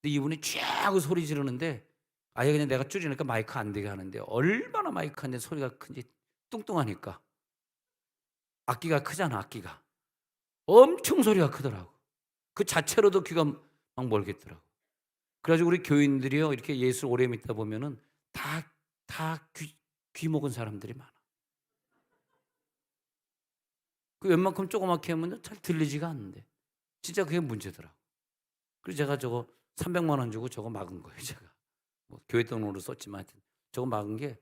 근데 이분이 쫙 소리 지르는데 아예 그냥 내가 줄이니까 마이크 안 되게 하는데 얼마나 마이크 안 돼 소리가 큰지 뚱뚱하니까 악기가 크잖아. 악기가 엄청 소리가 크더라고. 그 자체로도 귀가 막 멀겠더라고. 그래가지고 우리 교인들이요 이렇게 예수 오래 믿다 보면은 다 귀 먹은 사람들이 많아. 그 웬만큼 조그맣게 하면 잘 들리지가 않는데 진짜 그게 문제더라고. 그래서 제가 저거 300만 원 주고 저거 막은 거예요. 제가 뭐 교회 돈으로 썼지만 하여튼 저거 막은 게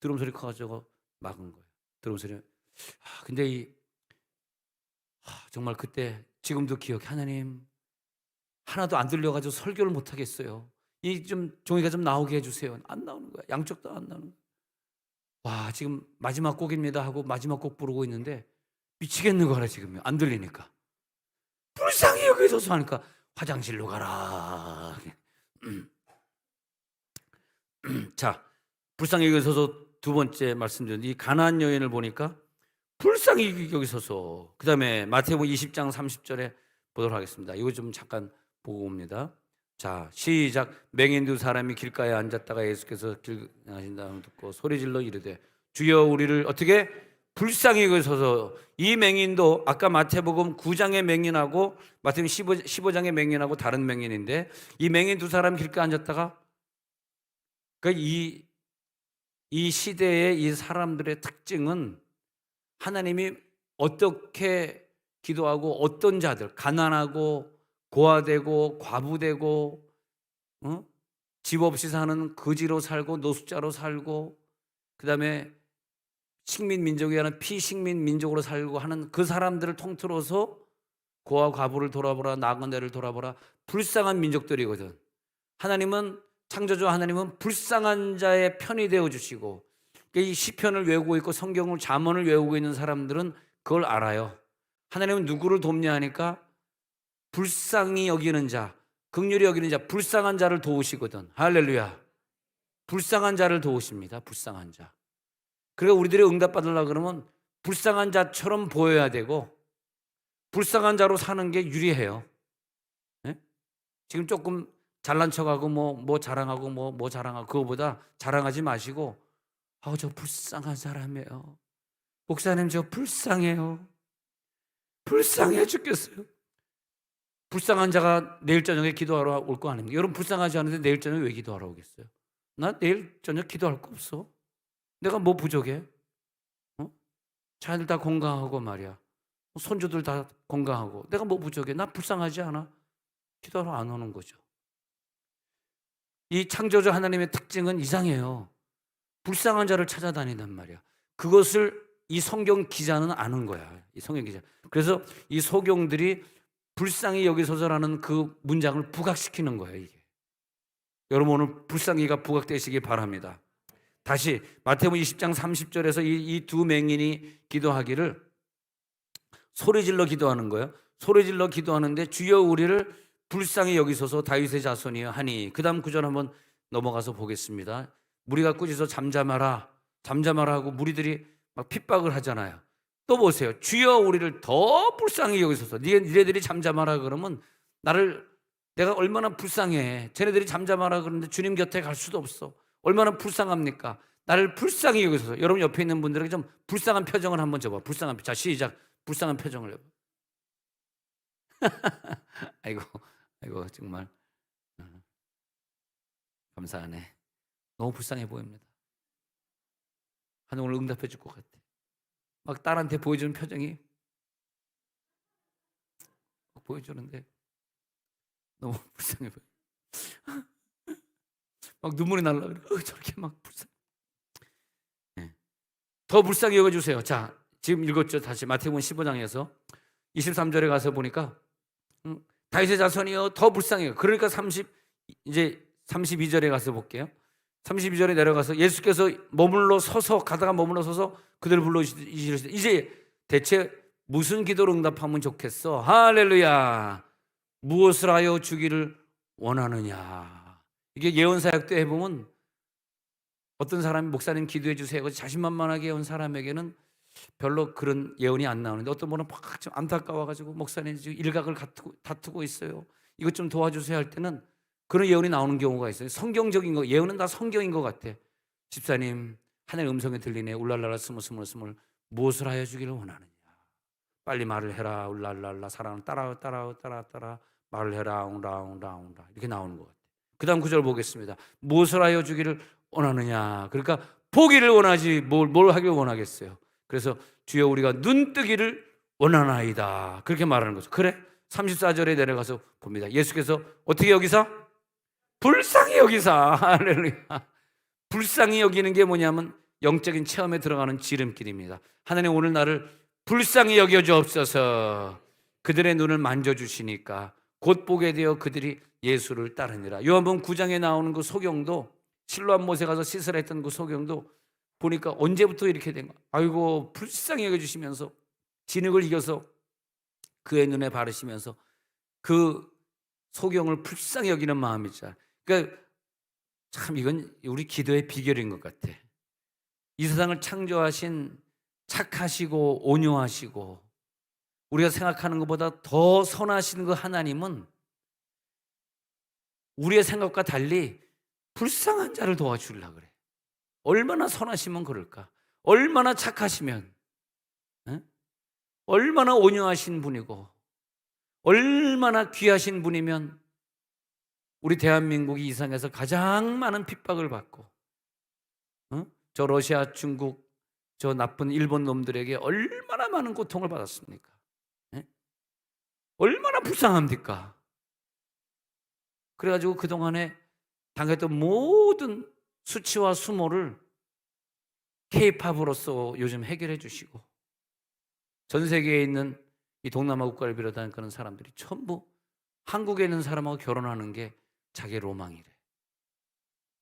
드럼 소리 커가지고 저거 막은 거예요. 드럼 소리. 근데 정말 그때 지금도 기억해. 하나님 하나도 안 들려가지고 설교를 못 하겠어요. 이 좀 종이가 좀 나오게 해주세요. 안 나오는 거야. 양쪽 다 안 나오는 거야. 와 지금 마지막 곡입니다 하고 마지막 곡 부르고 있는데 미치겠는 거라 지금 안 들리니까. 불쌍히 여기서서 하니까 화장실로 가라. 자, 불쌍히 여기서서 두 번째 말씀드린 이 가나안 여인을 보니까 불쌍히 여기서서. 그다음에 마태복음 20장 30절에 보도록 하겠습니다. 이거 좀 잠깐 보고 옵니다. 자, 시작. 맹인 두 사람이 길가에 앉았다가 예수께서 길 가신다고 듣고 소리질러 이르되 주여 우리를 어떻게 불쌍히 여기소서. 이 맹인도 아까 마태복음 9장의 맹인하고 마태복음 15장의 맹인하고 다른 맹인인데 이 맹인 두 사람 길가에 앉았다가 그러니까 이 시대의 이 사람들의 특징은 하나님이 어떻게 기도하고 어떤 자들 가난하고 고아되고 과부되고 집 없이 사는 거지로 살고 노숙자로 살고 그다음에 식민 민족이 아니라 피식민 민족으로 살고 하는 그 사람들을 통틀어서 고아 과부를 돌아보라 나그네를 돌아보라 불쌍한 민족들이거든. 하나님은 창조주 하나님은 불쌍한 자의 편이 되어 주시고 이 시편을 외우고 있고 성경을 잠언을 외우고 있는 사람들은 그걸 알아요. 하나님은 누구를 돕냐 하니까 불쌍히 여기는 자, 긍휼히 여기는 자, 불쌍한 자를 도우시거든. 할렐루야. 불쌍한 자를 도우십니다. 불쌍한 자. 그러니까 우리들이 응답받으려고 그러면 불쌍한 자처럼 보여야 되고 불쌍한 자로 사는 게 유리해요. 네? 지금 조금 잘난 척하고 뭐 자랑하고 뭐 자랑하고 그거보다 자랑하지 마시고 저 불쌍한 사람이에요. 목사님 저 불쌍해요. 불쌍해 죽겠어요. 불쌍한 자가 내일 저녁에 기도하러 올 거 아닙니까? 여러분 불쌍하지 않은데 내일 저녁에 왜 기도하러 오겠어요? 나 내일 저녁 기도할 거 없어. 내가 뭐 부족해? 자녀들 다 건강하고 말이야. 손주들 다 건강하고 내가 뭐 부족해? 나 불쌍하지 않아? 기도하러 안 오는 거죠. 이 창조주 하나님의 특징은 이상해요. 불쌍한 자를 찾아다닌단 말이야. 그것을 이 성경 기자는 아는 거야. 이 성경 기자. 그래서 이 소경들이 불쌍히 여기소서라는 그 문장을 부각시키는 거예요. 이게. 여러분 오늘 불쌍히가 부각되시기 바랍니다. 다시 마태복음 20장 30절에서 이 두 맹인이 기도하기를 소리질러 기도하는 거예요. 소리질러 기도하는데 주여 우리를 불쌍히 여기소서 다윗의 자손이여 하니 그 다음 구절 한번 넘어가서 보겠습니다. 무리가 꾸짖어 잠잠하라 하고 무리들이 막 핍박을 하잖아요. 또 보세요. 주여 우리를 더 불쌍히 여기소서. 니네들이 잠잠하라 그러면 내가 얼마나 불쌍해. 쟤네들이 잠잠하라 그러는데 주님 곁에 갈 수도 없어. 얼마나 불쌍합니까? 나를 불쌍히 여기소서. 여러분 옆에 있는 분들에게 좀 불쌍한 표정을 한번 줘봐. 불쌍한 자 시작. 불쌍한 표정을 해봐. 아이고 정말 감사하네. 너무 불쌍해 보입니다. 하나님 오늘 응답해 줄 것 같아. 막 딸한테 보여주는 표정이 보여주는데 너무 불쌍해 보여. 막 눈물이 날라 그래. 저렇게 막 불쌍해. 네. 더 불쌍히 여겨주세요. 자, 지금 읽었죠. 다시 마태복음 15장에서 23절에 가서 보니까 다윗의 자손이여 더 불쌍해요. 그러니까 이제 32절에 가서 볼게요. 32절에 내려가서 예수께서 가다가 머물러 서서 그들을 불러주시되 이제 대체 무슨 기도로 응답하면 좋겠어? 할렐루야. 무엇을 하여 주기를 원하느냐. 이게 예언사역 때 해보면 어떤 사람이 목사님 기도해 주세요. 자신만만하게 온 사람에게는 별로 그런 예언이 안 나오는데 어떤 분은 막 좀 안타까워가지고 목사님 지금 일각을 다투고 있어요. 이것 좀 도와주세요 할 때는 그런 예언이 나오는 경우가 있어요. 성경적인 거, 예언은 다 성경인 것 같아. 집사님, 하늘의 음성이 들리네. 울랄랄라 스물 무엇을 하여 주기를 원하느냐. 빨리 말을 해라. 울랄랄라 사랑을 따라 말을 해라. 옹라 이렇게 나오는 것 같아. 그 다음 구절 보겠습니다. 무엇을 하여 주기를 원하느냐. 그러니까 보기를 원하지 뭘 하길 원하겠어요. 그래서 주여 우리가 눈뜨기를 원하나이다. 그렇게 말하는 거죠. 그래? 34절에 내려가서 봅니다. 예수께서 어떻게 여기사? 불쌍히 여기사. 할렐루야. 불쌍히 여기는 게 뭐냐면 영적인 체험에 들어가는 지름길입니다. 하나님 오늘 나를 불쌍히 여겨 주옵소서. 그들의 눈을 만져주시니까 곧 보게 되어 그들이 예수를 따르니라. 요한복음 9장에 나오는 그 소경도 실로암 못에 가서 시설을 했던 그 소경도 보니까 언제부터 이렇게 된 거야. 아이고 불쌍히 여겨주시면서 진흙을 이겨서 그의 눈에 바르시면서 그 소경을 불쌍히 여기는 마음이죠. 그러니까 참 이건 우리 기도의 비결인 것 같아. 이 세상을 창조하신 착하시고 온유하시고 우리가 생각하는 것보다 더 선하신 그 하나님은 우리의 생각과 달리 불쌍한 자를 도와주려고 그래. 얼마나 선하시면 그럴까? 얼마나 착하시면, 얼마나 온유하신 분이고 얼마나 귀하신 분이면 우리 대한민국이 이 세상에서 가장 많은 핍박을 받고 저 러시아, 중국, 저 나쁜 일본 놈들에게 얼마나 많은 고통을 받았습니까? 얼마나 불쌍합니까? 그래가지고 그동안에 당했던 모든 수치와 수모를 K-팝으로서 요즘 해결해 주시고 전 세계에 있는 이 동남아 국가를 비롯한 그런 사람들이 전부 한국에 있는 사람하고 결혼하는 게 자기의 로망이래.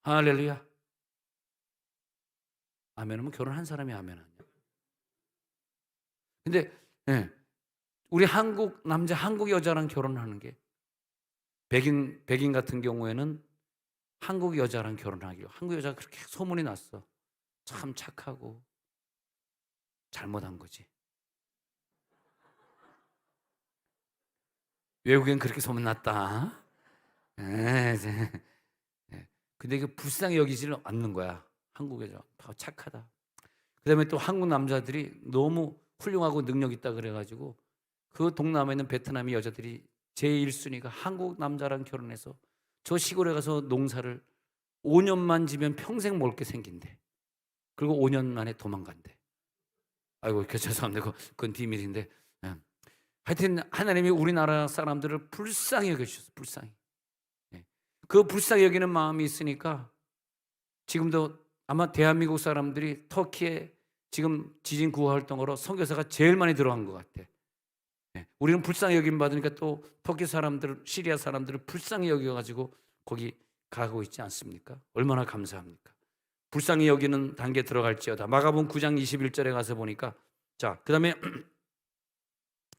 할렐루야. 아멘하면 결혼한 사람이 아멘하냐. 근데 우리 한국 남자, 한국 여자랑 결혼하는 게 백인 같은 경우에는 한국 여자랑 결혼하기로 한국 여자가 그렇게 소문이 났어. 참 착하고 잘못한 거지. 외국엔 그렇게 소문났다. 근데 그 불쌍히 여기지를 않는 거야. 한국 여자 더 착하다. 그다음에 또 한국 남자들이 너무 훌륭하고 능력 있다 그래가지고 그 동남아에 있는 베트남의 여자들이 제1순위가 한국 남자랑 결혼해서 저 시골에 가서 농사를 5년만 지면 평생 먹게 생긴대. 그리고 5년 만에 도망간대. 아이고 죄송합니다. 그건 비밀인데. 하여튼 하나님이 우리나라 사람들을 불쌍히 여겨주셨어. 불쌍히. 그 불쌍히 여기는 마음이 있으니까 지금도 아마 대한민국 사람들이 터키에 지금 지진 구호 활동으로 선교사가 제일 많이 들어간 것 같아. 우리는 불쌍히 여김 받으니까 또 터키 사람들, 시리아 사람들을 불쌍히 여겨가지고 거기 가고 있지 않습니까? 얼마나 감사합니까? 불쌍히 여기는 단계 들어갈지어다. 마가복음 9장 21절에 가서 보니까 자, 그 다음에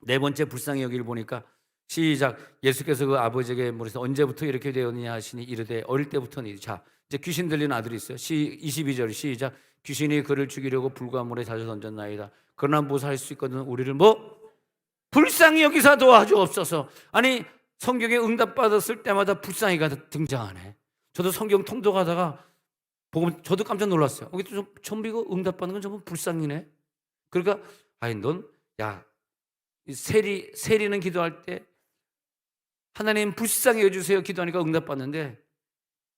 네 번째 불쌍히 여기를 보니까 시작. 예수께서 그 아버지에게 물어서 언제부터 이렇게 되었느냐 하시니 이르되 어릴 때부터니. 자, 이제 귀신 들린 아들이 있어요. 22절 시작. 귀신이 그를 죽이려고 불과 물에 자주 던졌나이다. 그러나 무사할 수 있거든 우리를 불쌍히 여기사 도와주옵소서. 아니 성경에 응답받았을 때마다 불쌍히가 등장하네. 저도 성경 통독하다가 보고 저도 깜짝 놀랐어요. 여기 좀 전부 이거 응답받는 건 전부 불쌍히네. 그러니까 아니 세리는 기도할 때 하나님 불쌍히 여주세요 기도하니까 응답받는데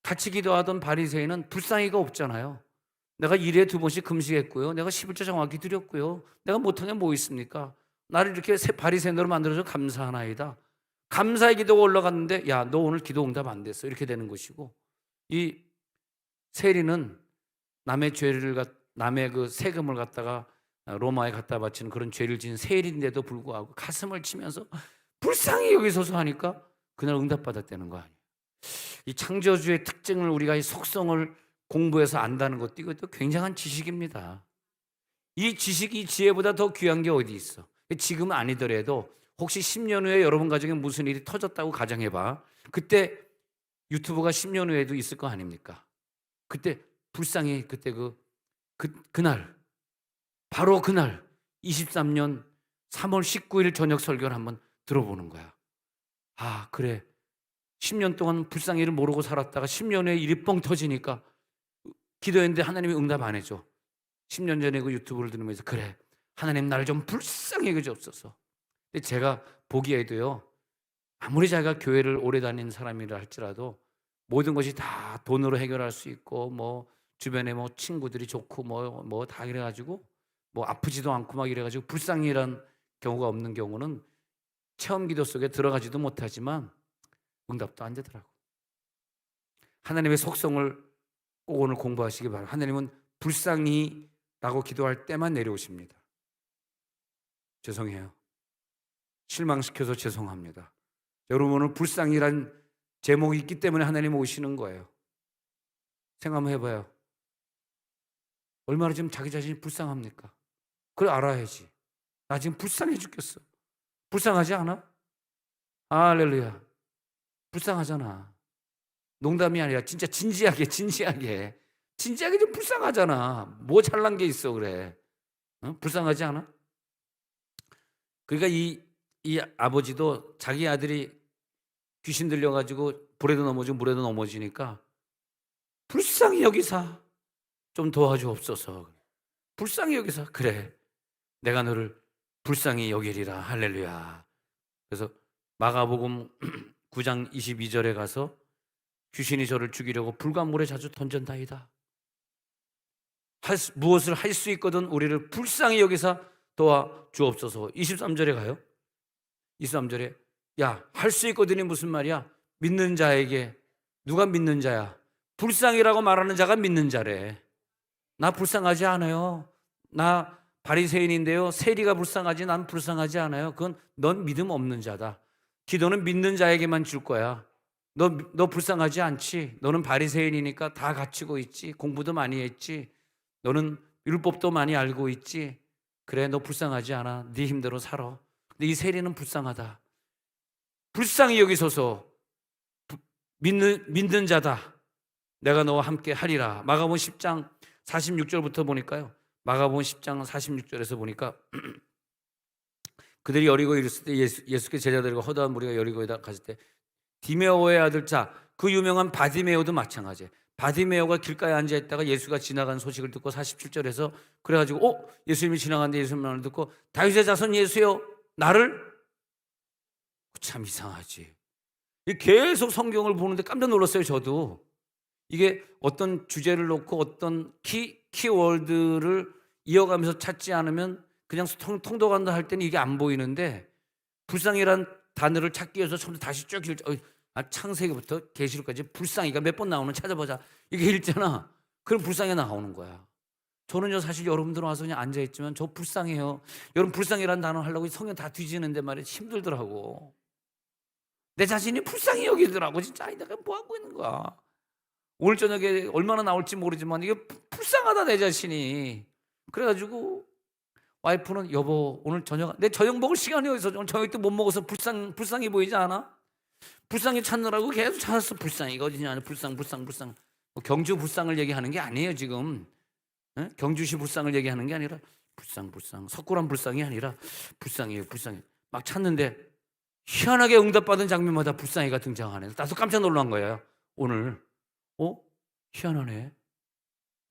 같이 기도하던 바리새인은 불쌍히가 없잖아요. 내가 1회에 2번씩 금식했고요. 내가 11조 정확히 드렸고요. 내가 못한 게 뭐 있습니까? 나를 이렇게 바리새인으로 만들어서 감사하나이다. 감사의 기도가 올라갔는데 야, 너 오늘 기도 응답 안 됐어. 이렇게 되는 것이고 이 세리는 남의 그 세금을 갖다가 로마에 갖다 바치는 그런 죄를 지은 세리인데도 불구하고 가슴을 치면서 불쌍히 여기소서 하니까 그날 응답받았다는 거 아니에요. 이 창조주의 특징을 우리가 이 속성을 공부해서 안다는 것도 이것도 굉장한 지식입니다. 이 지식, 이 지혜보다 더 귀한 게 어디 있어? 지금은 아니더라도 혹시 10년 후에 여러분 가정에 무슨 일이 터졌다고 가정해봐. 그때 유튜브가 10년 후에도 있을 거 아닙니까? 그때 불쌍히 그때 그날 바로 그날 23년 3월 19일 저녁 설교를 한번 들어보는 거야. 아 그래 10년 동안 불쌍히를 모르고 살았다가 10년 후에 일이 뻥 터지니까 기도했는데 하나님이 응답 안 해줘. 10년 전에 그 유튜브를 들으면서 그래 하나님 나를 좀 불쌍히 여겨주옵소서. 근데 제가 보기에도요 아무리 자기가 교회를 오래 다닌 사람이라 할지라도 모든 것이 다 돈으로 해결할 수 있고 뭐 주변에 뭐 친구들이 좋고 뭐 다 이래 가지고 뭐 아프지도 않고 막 이래 가지고 불쌍이란 경우가 없는 경우는 체험 기도 속에 들어가지도 못하지만 응답도 안 되더라고. 하나님의 속성을 꼭 오늘 공부하시기 바랍니다. 하나님은 불쌍히라고 기도할 때만 내려오십니다. 죄송해요. 실망시켜서 죄송합니다. 여러분은 불쌍이란 제목이 있기 때문에 하나님 오시는 거예요. 생각 한번 해봐요. 얼마나 지금 자기 자신이 불쌍합니까? 그걸 알아야지. 나 지금 불쌍해 죽겠어. 불쌍하지 않아? 할렐루야. 불쌍하잖아. 농담이 아니라 진짜 진지하게 좀 불쌍하잖아. 뭐 잘난 게 있어 그래. 어? 불쌍하지 않아? 그러니까 이 아버지도 자기 아들이 귀신 들려가지고 불에도 넘어지고 물에도 넘어지니까 불쌍히 여기사 좀 도와주옵소서. 불쌍히 여기사. 그래, 내가 너를 불쌍히 여기리라. 할렐루야. 그래서 마가복음 9장 22절에 가서 귀신이 저를 죽이려고 불과 물에 자주 던전다이다. 무엇을 할 수 있거든 우리를 불쌍히 여기사 도와주옵소서. 23절에 가요. 23절에 야, 할 수 있거든이 무슨 말이야? 믿는 자에게. 누가 믿는 자야? 불쌍이라고 말하는 자가 믿는 자래. 나 불쌍하지 않아요. 나 바리새인인데요. 세리가 불쌍하지 난 불쌍하지 않아요. 그건 넌 믿음 없는 자다. 기도는 믿는 자에게만 줄 거야. 너 불쌍하지 않지? 너는 바리새인이니까 다 갖추고 있지. 공부도 많이 했지. 너는 율법도 많이 알고 있지. 그래, 너 불쌍하지 않아. 네 힘대로 살아. 근데 이 세리는 불쌍하다. 불쌍히 여기소서. 믿는 자다. 내가 너와 함께 하리라. 마가복음 10장 46절부터 보니까요. 마가복음 10장 46절에서 보니까 그들이 여리고에 이르렀을 때 예수께 제자들과 허다한 무리가 여리고에 갔을 때 디메오의 아들 자, 그 유명한 바디메오도 마찬가지예요. 바디메오가 길가에 앉아 있다가 예수가 지나간 소식을 듣고 47절에서 그래가지고 예수님이 지나가는데 예수님 말을 듣고 다윗의 자손 예수여 나를. 참 이상하지. 계속 성경을 보는데 깜짝 놀랐어요. 저도 이게 어떤 주제를 놓고 어떤 키워드를 이어가면서 찾지 않으면 그냥 통독한다 할 때는 이게 안 보이는데 불쌍이란 단어를 찾기 위해서 처음부터 다시 쭉 창세기부터 계시록까지 불쌍이가 몇 번 나오는 찾아보자. 이게 읽잖아. 그럼 불쌍이 나오는 거야. 저는요 사실 여러분들 와서 그냥 앉아있지만 저 불쌍해요. 여러분 불쌍이라는 단어 하려고 성경 다 뒤지는데 말이야 힘들더라고. 내 자신이 불쌍히 여기더라고. 진짜 내가 뭐 하고 있는 거야. 오늘 저녁에 얼마나 나올지 모르지만 이게 불쌍하다 내 자신이. 그래가지고 와이프는 여보 오늘 내 저녁 먹을 시간이 어디서 오늘 저녁 때 못 먹어서 불쌍히 보이지 않아? 불쌍히 찾느라고 계속 찾았어. 불쌍이가 어디냐. 불쌍 뭐 경주 불쌍을 얘기하는 게 아니에요 지금. 에? 경주시 불쌍을 얘기하는 게 아니라 불쌍 석굴암 불쌍이 아니라 불쌍이에요. 막 찾는데 희한하게 응답받은 장면마다 불쌍이가 등장하네. 나도 깜짝 놀란 거예요 오늘. 희한하네.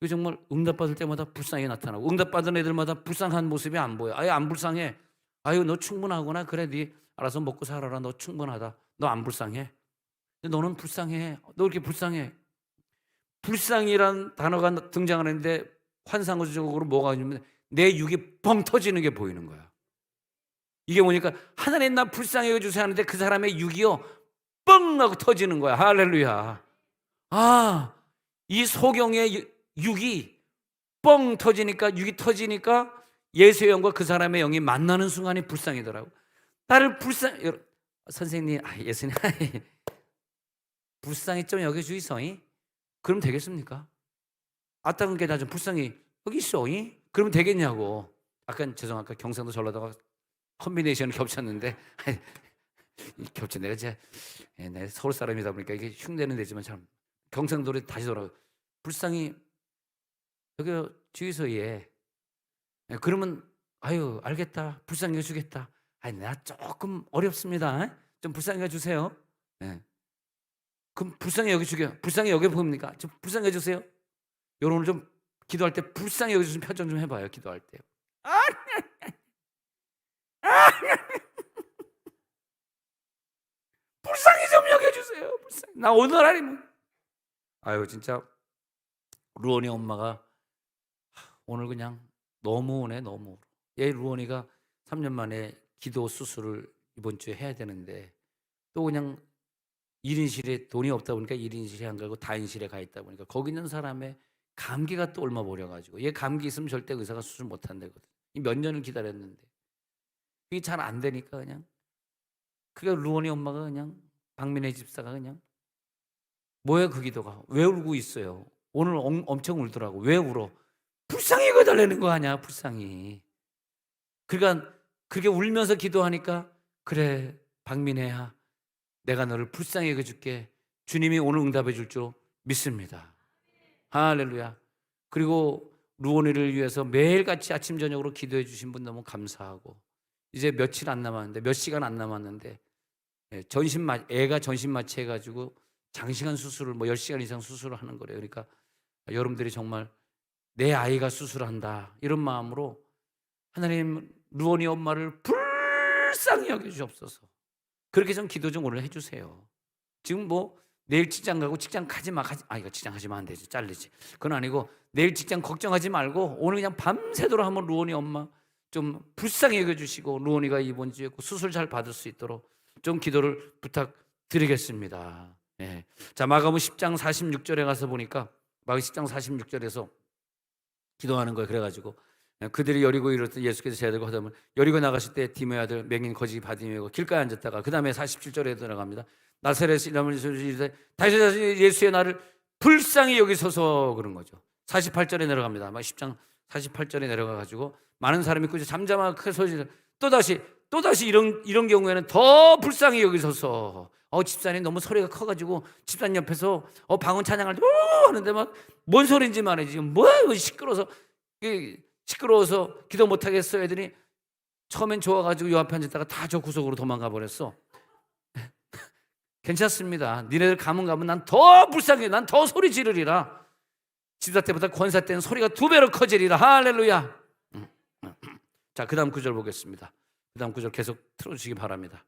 이게 정말 응답받을 때마다 불쌍히 나타나고 응답받은 애들마다 불쌍한 모습이 안 보여. 아예 안 불쌍해. 아유 너 충분하구나. 그래 네 알아서 먹고 살아라. 너 충분하다. 너 안 불쌍해. 근데 너는 불쌍해. 너 이렇게 불쌍해. 불쌍이란 단어가 등장하는데 환상적으로 뭐가 있냐면 내 육이 뻥 터지는 게 보이는 거야. 이게 뭐니까 하나님 나 불쌍해 해주세요 하는데 그 사람의 육이요 뻥 하고 터지는 거야. 할렐루야. 이 소경의 육이 뻥 터지니까 육이 터지니까 예수의 영과 그 사람의 영이 만나는 순간이 불쌍이더라고. 나를 선생님 예수님 불쌍히 좀 여겨주이소이. 그럼 되겠습니까? 아따근 게 나 좀 불쌍히 여기 있어이. 그러면 되겠냐고. 아까 경상도 전라도가 컨비네이션이 겹쳤는데 내가 내 서울 사람이다 보니까 이게 흉내는 되지만 참 경상도로 다시 돌아가. 불쌍히 여기 주의소에. 그러면 아유 알겠다. 불쌍히 해주겠다. 나 조금 어렵습니다. 좀 불쌍히 해주세요. 그럼 불쌍히 여겨주게. 불쌍히 여겨봅니까? 좀 불쌍히 해주세요. 여러분 좀 기도할 때 불쌍히 여겨주신 표정 좀 해봐요. 기도할 때. 불쌍히 좀 여겨주세요. 불쌍히. 나 오늘 아니면 아유 진짜 루언이 엄마가 오늘 그냥 너무 오네 너무. 얘 루언이가 3년 만에 기도 수술을 이번 주에 해야 되는데 또 그냥 1인실에 돈이 없다 보니까 1인실에 안 가고 다인실에 가 있다 보니까 거기 있는 사람의 감기가 또 얼마 몰려 가지고 얘 감기 있으면 절대 의사가 수술 못 한다거든. 이 몇 년을 기다렸는데 그게 잘 안 되니까 그냥 그게 루언이 엄마가 그냥 박민혜 집사가 그냥 뭐야 그 기도가 왜 울고 있어요? 오늘 엄청 울더라고. 왜 울어? 불쌍히 여겨달라는 거 아니야 불쌍히. 그러니까 그렇게 울면서 기도하니까 그래 박민혜야 내가 너를 불쌍히 여겨줄게. 주님이 오늘 응답해 줄 줄 믿습니다. 할렐루야. 그리고 루오니를 위해서 매일같이 아침 저녁으로 기도해 주신 분 너무 감사하고 이제 며칠 안 남았는데 몇 시간 안 남았는데 애가 전신 마취해 가지고 장시간 수술을 뭐 10시간 이상 수술을 하는 거래요. 그러니까 여러분들이 정말 내 아이가 수술한다 이런 마음으로 하나님 루오니 엄마를 불쌍히 여겨 주옵소서. 그렇게 좀 기도 좀 오늘 해 주세요. 지금 뭐 내일 직장 가고 직장 가지 마. 이거 직장 가지면 안 되지. 잘리지. 그건 아니고 내일 직장 걱정하지 말고 오늘 그냥 밤새도록 한번 루오니 엄마 좀 불쌍히 여겨 주시고 루오니가 이번 주에 수술 잘 받을 수 있도록 좀 기도를 부탁드리겠습니다. 예. 자, 마가복음 10장 46절에 가서 보니까 마가복음 10장 46절에서 기도하는 거예요. 그래가지고 그들이 여리고 이르렀더니 예수께서 제자들과 하다 보면 여리고 나가실 때 디모의 아들 맹인 거지 바디메오가 길가에 앉았다가 그 다음에 47절에 들어갑니다. 나사렛 이름을 이르되 다시 예수의 나를 불쌍히 여기소서 그런 거죠. 48절에 내려갑니다. 10장 48절에 내려가가지고 많은 사람이 꾸짖어 잠잠하고 크게 소리를 또다시 이런 경우에는 더 불쌍히 여기소서. 집사님 너무 소리가 커가지고 집사님 옆에서 방언 찬양할 때 하는데 막 뭔 소리인지 말이지 뭐야 시끄러워서 기도 못하겠어 애들이 처음엔 좋아가지고 요 앞에 앉았다가 다 저 구석으로 도망가 버렸어. 괜찮습니다. 니네들 가면 난 더 불쌍해. 난 더 소리 지르리라. 집사 때보다 권사 때는 소리가 2배로 커지리라. 할렐루야. 자, 그 다음 구절 보겠습니다. 그 다음 구절 계속 틀어주시기 바랍니다.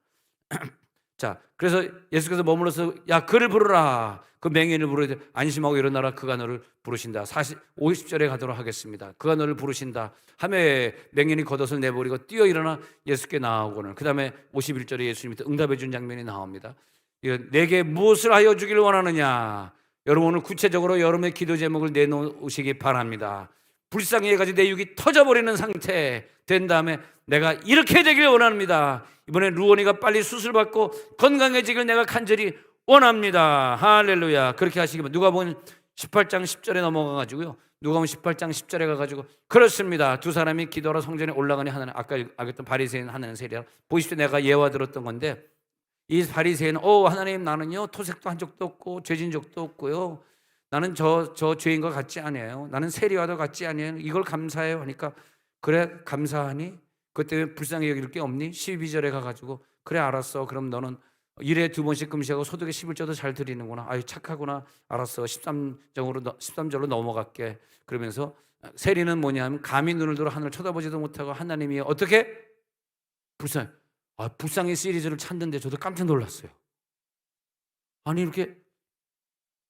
자, 그래서 예수께서 머물러서 야 그를 부르라. 그 맹인을 부르되 안심하고 일어나라. 그가 너를 부르신다. 50절에 가도록 하겠습니다. 그가 너를 부르신다 하며 맹인이 겉옷을 내버리고 뛰어 일어나 예수께 나아오고는 그 다음에 51절에 예수님이 응답해 준 장면이 나옵니다. 내게 무엇을 하여 주기를 원하느냐. 여러분 오늘 구체적으로 여러분의 기도 제목을 내놓으시기 바랍니다. 불쌍히 해가지고 내 육이 터져버리는 상태 된 다음에 내가 이렇게 되길 원합니다. 이번에 루오니가 빨리 수술받고 건강해지길 내가 간절히 원합니다. 할렐루야. 그렇게 하시기 바랍니다. 누가복음 18장 10절에 넘어가가지고요. 누가복음 18장 10절에 가가지고 그렇습니다. 두 사람이 기도하러 성전에 올라가니 하나는 아까 알겠던 바리새인 하나는 세리야. 보십시오. 내가 예화 들었던 건데 이 바리새인은 하나님 나는요 토색도 한 적도 없고 죄진 적도 없고요. 나는 저 죄인과 같지 않아요. 나는 세리와도 같지 않아요. 이걸 감사해요 하니까 그래 감사하니? 그것 때문에 불쌍히 여길 게 없니? 12절에 가가지고 그래 알았어. 그럼 너는 일에 2번씩 금식하고 소득의 11조도 잘 드리는구나. 아유 착하구나. 알았어. 13절로 넘어갈게. 그러면서 세리는 뭐냐면 감히 눈을 들어 하늘을 쳐다보지도 못하고 하나님이 어떻게? 불쌍히 시리즈를 찾는데 저도 깜짝 놀랐어요. 아니 이렇게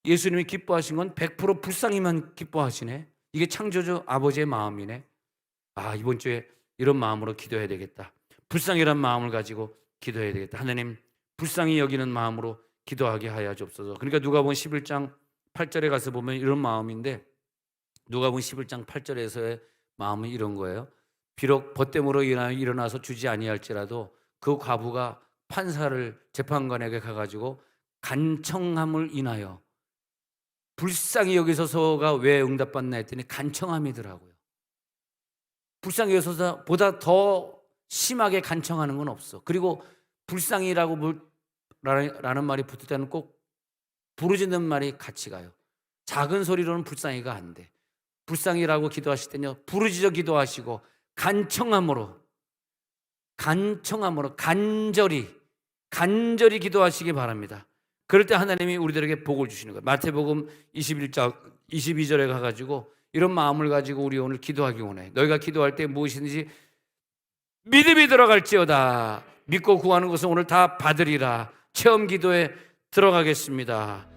예수님이 기뻐하신 건 100% 불쌍히만 기뻐하시네. 이게 창조주 아버지의 마음이네. 이번 주에 이런 마음으로 기도해야 되겠다. 불쌍이란 마음을 가지고 기도해야 되겠다. 하나님 불쌍히 여기는 마음으로 기도하게 하여 주옵소서. 그러니까 누가복음 11장 8절에 가서 보면 이런 마음인데 누가복음 11장 8절에서의 마음은 이런 거예요. 비록 벗됨으로 일어나서 주지 아니할지라도 그 과부가 판사를 재판관에게 가가지고 간청함을 인하여 불쌍히 여기서서가 왜 응답받나 했더니 간청함이더라고요. 불쌍히 여기서보다 더 심하게 간청하는 건 없어. 그리고 불쌍히라고 라는 말이 붙을 때는 꼭 부르짖는 말이 같이 가요. 작은 소리로는 불쌍히가 안 돼. 불쌍히라고 기도하실 때는요 부르짖어 기도하시고 간청함으로 간절히 기도하시기 바랍니다. 그럴 때 하나님이 우리들에게 복을 주시는 거예요. 마태복음 21장 22절에 가가지고 이런 마음을 가지고 우리 오늘 기도하기 원해. 너희가 기도할 때 무엇이든지 믿음이 들어갈지어다. 믿고 구하는 것은 오늘 다 받으리라. 체험 기도에 들어가겠습니다.